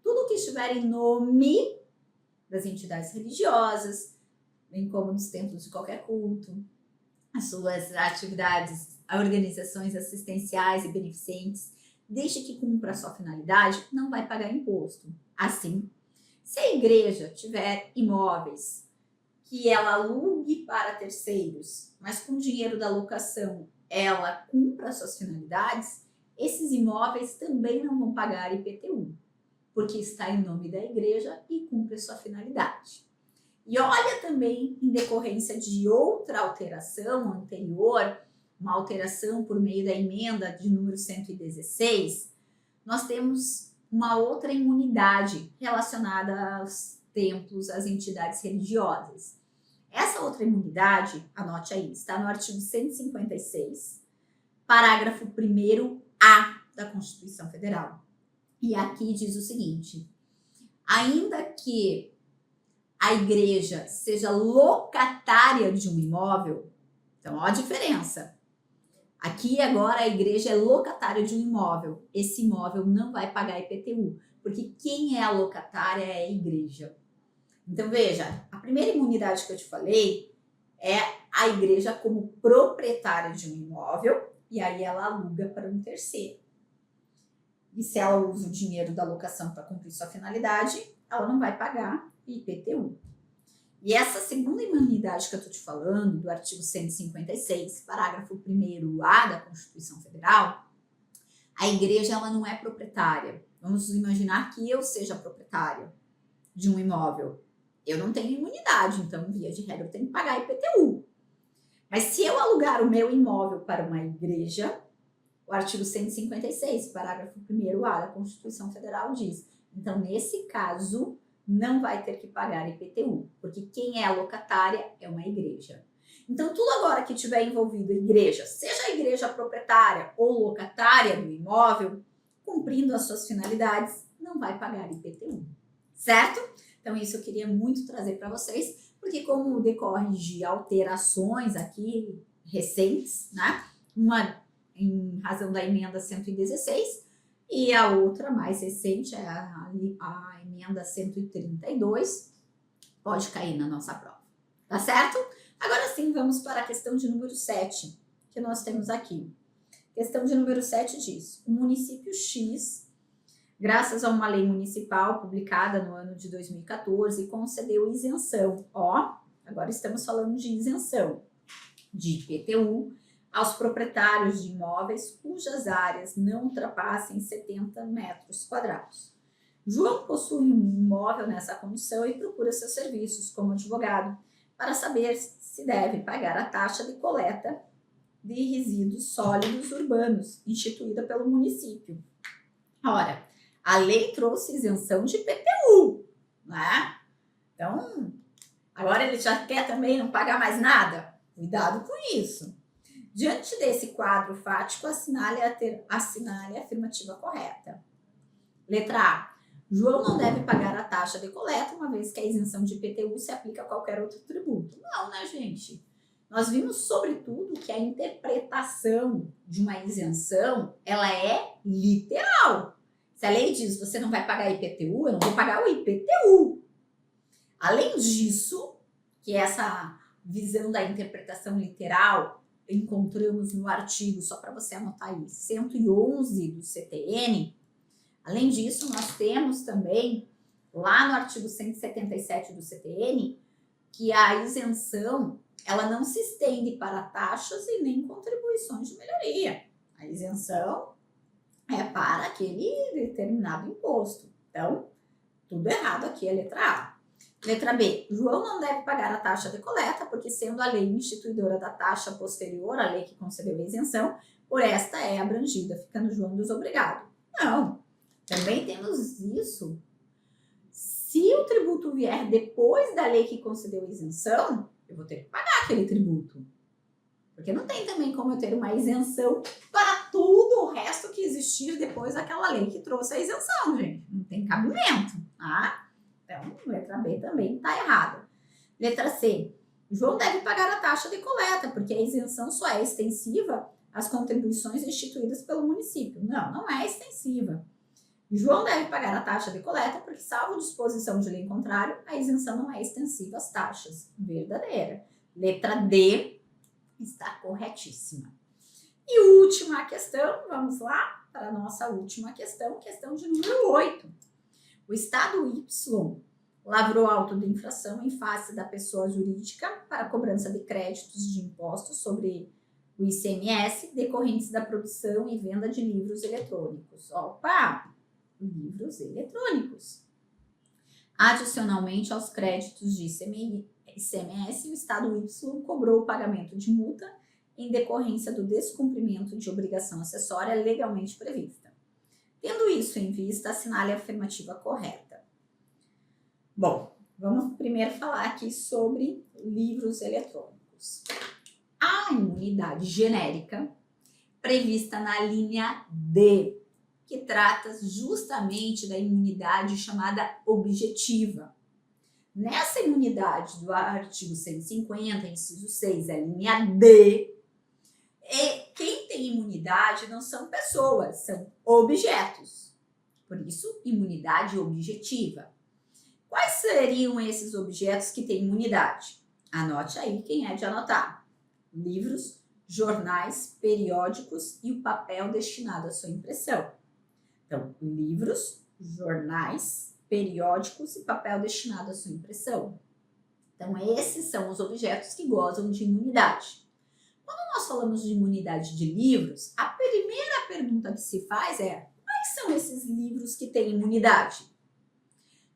tudo que estiver em nome das entidades religiosas, bem como nos templos de qualquer culto, as suas atividades, organizações assistenciais e beneficentes, desde que cumpra a sua finalidade, não vai pagar imposto. Assim, se a igreja tiver imóveis que ela alugue para terceiros, mas com o dinheiro da locação ela cumpra suas finalidades, esses imóveis também não vão pagar IPTU, porque está em nome da igreja e cumpre sua finalidade. E olha também, em decorrência de outra alteração anterior, uma alteração por meio da emenda de número 116, nós temos uma outra imunidade relacionada aos templos, às entidades religiosas. Essa outra imunidade, anote aí, está no artigo 156, parágrafo 1º-A da Constituição Federal. E aqui diz o seguinte: ainda que a igreja seja locatária de um imóvel, então ó a diferença. Aqui agora a igreja é locatária de um imóvel. Esse imóvel não vai pagar IPTU, porque quem é a locatária é a igreja. Então veja, a primeira imunidade que eu te falei é a igreja como proprietária de um imóvel e aí ela aluga para um terceiro. E se ela usa o dinheiro da locação para cumprir sua finalidade, ela não vai pagar IPTU. E essa segunda imunidade que eu estou te falando, do artigo 156, parágrafo 1º-A da Constituição Federal, a igreja ela não é proprietária. Vamos imaginar que eu seja proprietária de um imóvel. Eu não tenho imunidade, então, via de regra, eu tenho que pagar IPTU. Mas se eu alugar o meu imóvel para uma igreja, o artigo 156, parágrafo 1º-A da Constituição Federal diz: então, nesse caso, não vai ter que pagar IPTU, porque quem é a locatária é uma igreja. Então, tudo agora que tiver envolvido a igreja, seja a igreja proprietária ou locatária do imóvel, cumprindo as suas finalidades, não vai pagar IPTU, certo? Então, isso eu queria muito trazer para vocês, porque como decorre de alterações aqui recentes, né? Uma em razão da emenda 116 e a outra mais recente é a emenda 132, pode cair na nossa prova, tá certo? Agora sim, vamos para a questão de número 7, que nós temos aqui. Questão de número 7 diz: o município X, graças a uma lei municipal publicada no ano de 2014, concedeu isenção, agora estamos falando de isenção de IPTU aos proprietários de imóveis cujas áreas não ultrapassem 70 metros quadrados. João possui um imóvel nessa condição e procura seus serviços como advogado para saber se deve pagar a taxa de coleta de resíduos sólidos urbanos instituída pelo município. Ora, a lei trouxe isenção de IPTU, né? Então, agora ele já quer também não pagar mais nada? Cuidado com isso. Diante desse quadro fático, assinale a afirmativa correta. Letra A. João não deve pagar a taxa de coleta, uma vez que a isenção de IPTU se aplica a qualquer outro tributo. Não, né, gente? Nós vimos, sobretudo, que a interpretação de uma isenção, ela é literal. Se a lei diz você não vai pagar IPTU, eu não vou pagar o IPTU. Além disso, que essa visão da interpretação literal encontramos no artigo, só para você anotar aí, 111 do CTN. Além disso, nós temos também, lá no artigo 177 do CTN, que a isenção, ela não se estende para taxas e nem contribuições de melhoria. A isenção é para aquele determinado imposto. Então, tudo errado aqui, a letra A. Letra B. João não deve pagar a taxa de coleta, porque sendo a lei instituidora da taxa posterior à lei que concedeu a isenção, por esta é abrangida, ficando João desobrigado. Não. Também temos isso. Se o tributo vier depois da lei que concedeu a isenção, eu vou ter que pagar aquele tributo. Porque não tem também como eu ter uma isenção para tudo o resto que existir depois daquela lei que trouxe a isenção, gente. Não tem cabimento, tá? Então, letra B também está errada. Letra C. João deve pagar a taxa de coleta, porque a isenção só é extensiva às contribuições instituídas pelo município. Não, não é extensiva. João deve pagar a taxa de coleta, porque, salvo disposição de lei contrário, a isenção não é extensiva às taxas. Verdadeira. Letra D está corretíssima. E última questão, vamos lá para a nossa última questão de número 8. O Estado Y lavrou auto de infração em face da pessoa jurídica para cobrança de créditos de impostos sobre o ICMS decorrentes da produção e venda de livros eletrônicos. Opa! Livros eletrônicos. Adicionalmente aos créditos de ICMS, o Estado Y cobrou o pagamento de multa em decorrência do descumprimento de obrigação acessória legalmente prevista. Tendo isso em vista, assinale a afirmativa correta. Bom, vamos primeiro falar aqui sobre livros eletrônicos. A imunidade genérica prevista na linha D, que trata justamente da imunidade chamada objetiva. Nessa imunidade do artigo 150, inciso 6, a linha D, quem tem imunidade não são pessoas, são objetos. Por isso, imunidade objetiva. Quais seriam esses objetos que têm imunidade? Anote aí quem é de anotar. Livros, jornais, periódicos e o papel destinado à sua impressão. Então, livros, jornais, periódicos e papel destinado à sua impressão. Então, esses são os objetos que gozam de imunidade. Quando nós falamos de imunidade de livros, a primeira pergunta que se faz é: quais são esses livros que têm imunidade?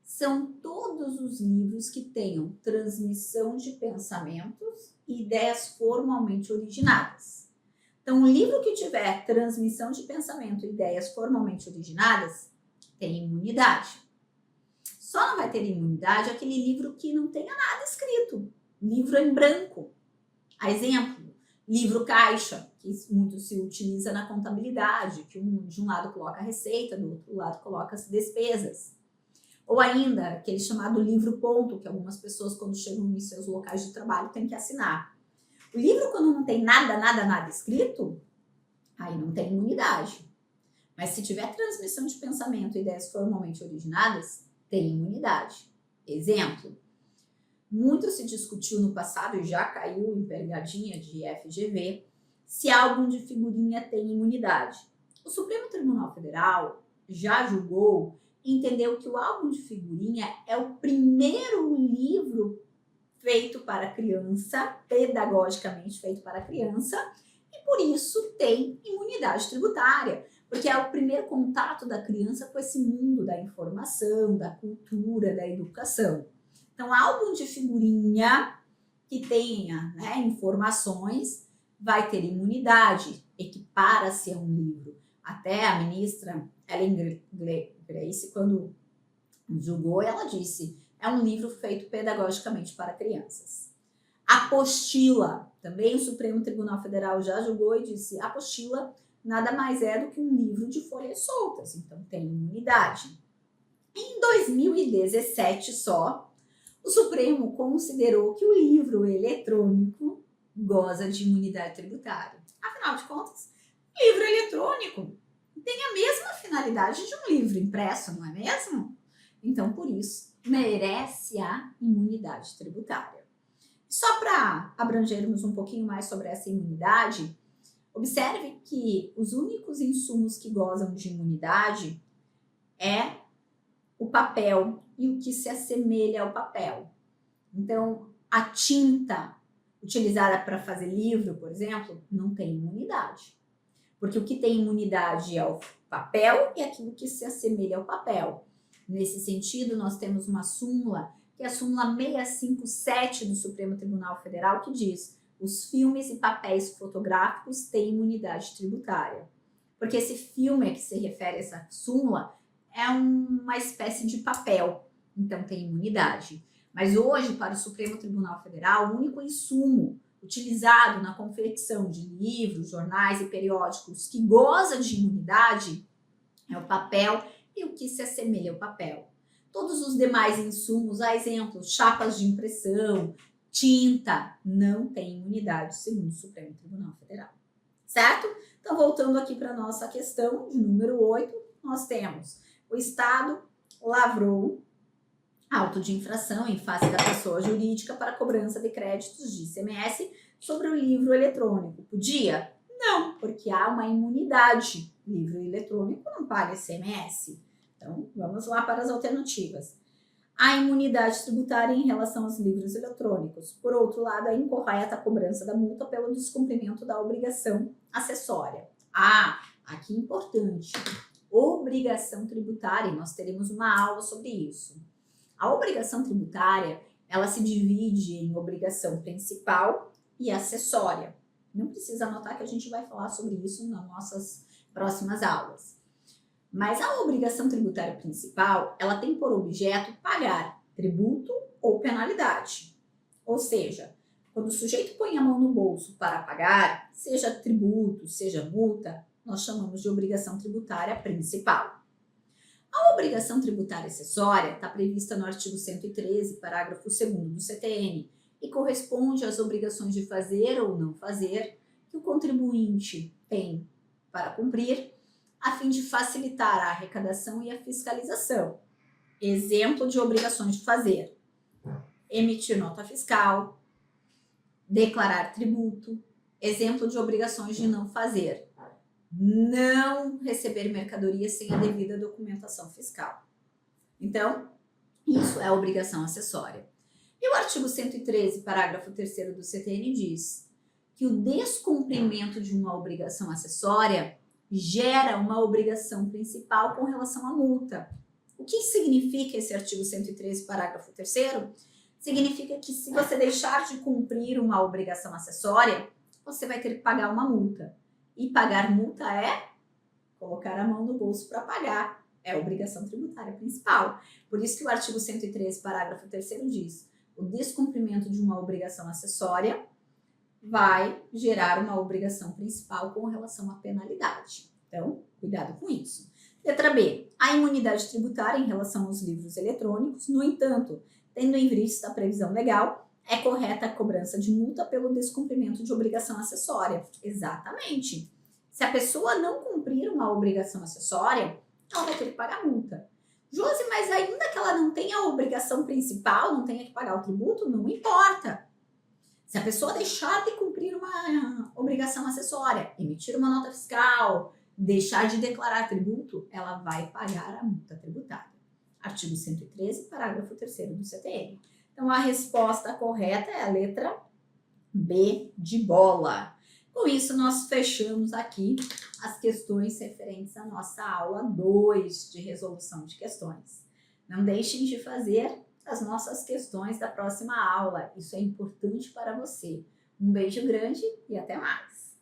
São todos os livros que tenham transmissão de pensamentos e ideias formalmente originadas. Então, o livro que tiver transmissão de pensamento e ideias formalmente originadas tem imunidade. Só não vai ter imunidade aquele livro que não tenha nada escrito. Livro em branco. A exemplo, livro caixa, que muito se utiliza na contabilidade, que de um lado coloca a receita, do outro lado coloca as despesas. Ou ainda, aquele chamado livro ponto, que algumas pessoas, quando chegam em seus locais de trabalho, têm que assinar. O livro, quando não tem nada escrito, aí não tem imunidade. Mas se tiver transmissão de pensamento e ideias formalmente originadas, tem imunidade. Exemplo, muito se discutiu no passado e já caiu em pegadinha de FGV se álbum de figurinha tem imunidade. O Supremo Tribunal Federal já julgou e entendeu que o álbum de figurinha é o primeiro livro feito para criança, pedagogicamente feito para criança, e por isso tem imunidade tributária, porque é o primeiro contato da criança com esse mundo da informação, da cultura, da educação. Então, álbum de figurinha que tenha, né, informações vai ter imunidade, equipara-se a um livro. Até a ministra Ellen Grace, quando julgou, ela disse: é um livro feito pedagogicamente para crianças. Apostila, também o Supremo Tribunal Federal já julgou e disse: apostila nada mais é do que um livro de folhas soltas, então tem imunidade. Em 2017 só, o Supremo considerou que o livro eletrônico goza de imunidade tributária. Afinal de contas, livro eletrônico tem a mesma finalidade de um livro impresso, não é mesmo? Então, por isso, merece a imunidade tributária. Só para abrangermos um pouquinho mais sobre essa imunidade, observe que os únicos insumos que gozam de imunidade é o papel e o que se assemelha ao papel. Então, a tinta utilizada para fazer livro, por exemplo, não tem imunidade. Porque o que tem imunidade é o papel e aquilo que se assemelha ao papel. Nesse sentido, nós temos uma súmula que é a súmula 657 do Supremo Tribunal Federal, que diz: os filmes e papéis fotográficos têm imunidade tributária. Porque esse filme a que se refere a essa súmula é uma espécie de papel, então tem imunidade. Mas hoje, para o Supremo Tribunal Federal, o único insumo utilizado na confecção de livros, jornais e periódicos que goza de imunidade é o papel e o que se assemelha ao papel. Todos os demais insumos, a exemplo, chapas de impressão, tinta, não têm imunidade, segundo o Supremo Tribunal Federal. Certo? Então, voltando aqui para a nossa questão de número 8, nós temos: o Estado lavrou auto de infração em face da pessoa jurídica para cobrança de créditos de ICMS sobre o livro eletrônico. Podia? Não, porque há uma imunidade. Livro eletrônico não paga ICMS. Então, vamos lá para as alternativas. A imunidade tributária em relação aos livros eletrônicos. Por outro lado, a incorreta cobrança da multa pelo descumprimento da obrigação acessória. Aqui importante, obrigação tributária, e nós teremos uma aula sobre isso. A obrigação tributária, ela se divide em obrigação principal e acessória. Não precisa anotar que a gente vai falar sobre isso nas nossas próximas aulas. Mas a obrigação tributária principal, ela tem por objeto pagar tributo ou penalidade. Ou seja, quando o sujeito põe a mão no bolso para pagar, seja tributo, seja multa, nós chamamos de obrigação tributária principal. A obrigação tributária acessória está prevista no artigo 113, parágrafo 2º do CTN, e corresponde às obrigações de fazer ou não fazer que o contribuinte tem para cumprir, a fim de facilitar a arrecadação e a fiscalização. Exemplo de obrigações de fazer: emitir nota fiscal, declarar tributo. Exemplo de obrigações de não fazer: não receber mercadoria sem a devida documentação fiscal. Então, isso é obrigação acessória. E o artigo 113, parágrafo 3º do CTN diz que o descumprimento de uma obrigação acessória gera uma obrigação principal com relação à multa. O que significa esse artigo 113, parágrafo 3º? Significa que se você deixar de cumprir uma obrigação acessória, você vai ter que pagar uma multa. E pagar multa é colocar a mão no bolso para pagar. É a obrigação tributária principal. Por isso que o artigo 113, parágrafo 3º diz: o descumprimento de uma obrigação acessória vai gerar uma obrigação principal com relação à penalidade. Então, cuidado com isso. Letra B. A imunidade tributária em relação aos livros eletrônicos. No entanto, tendo em vista a previsão legal, é correta a cobrança de multa pelo descumprimento de obrigação acessória. Exatamente. Se a pessoa não cumprir uma obrigação acessória, ela vai ter que pagar multa. Josi, mas ainda que ela não tenha a obrigação principal, não tenha que pagar o tributo, não importa. Se a pessoa deixar de cumprir uma obrigação acessória, emitir uma nota fiscal, deixar de declarar tributo, ela vai pagar a multa tributária. Artigo 113, parágrafo 3º do CTN. Então, a resposta correta é a letra B de bola. Com isso, nós fechamos aqui as questões referentes à nossa aula 2 de resolução de questões. Não deixem de fazer as nossas questões da próxima aula. Isso é importante para você. Um beijo grande e até mais!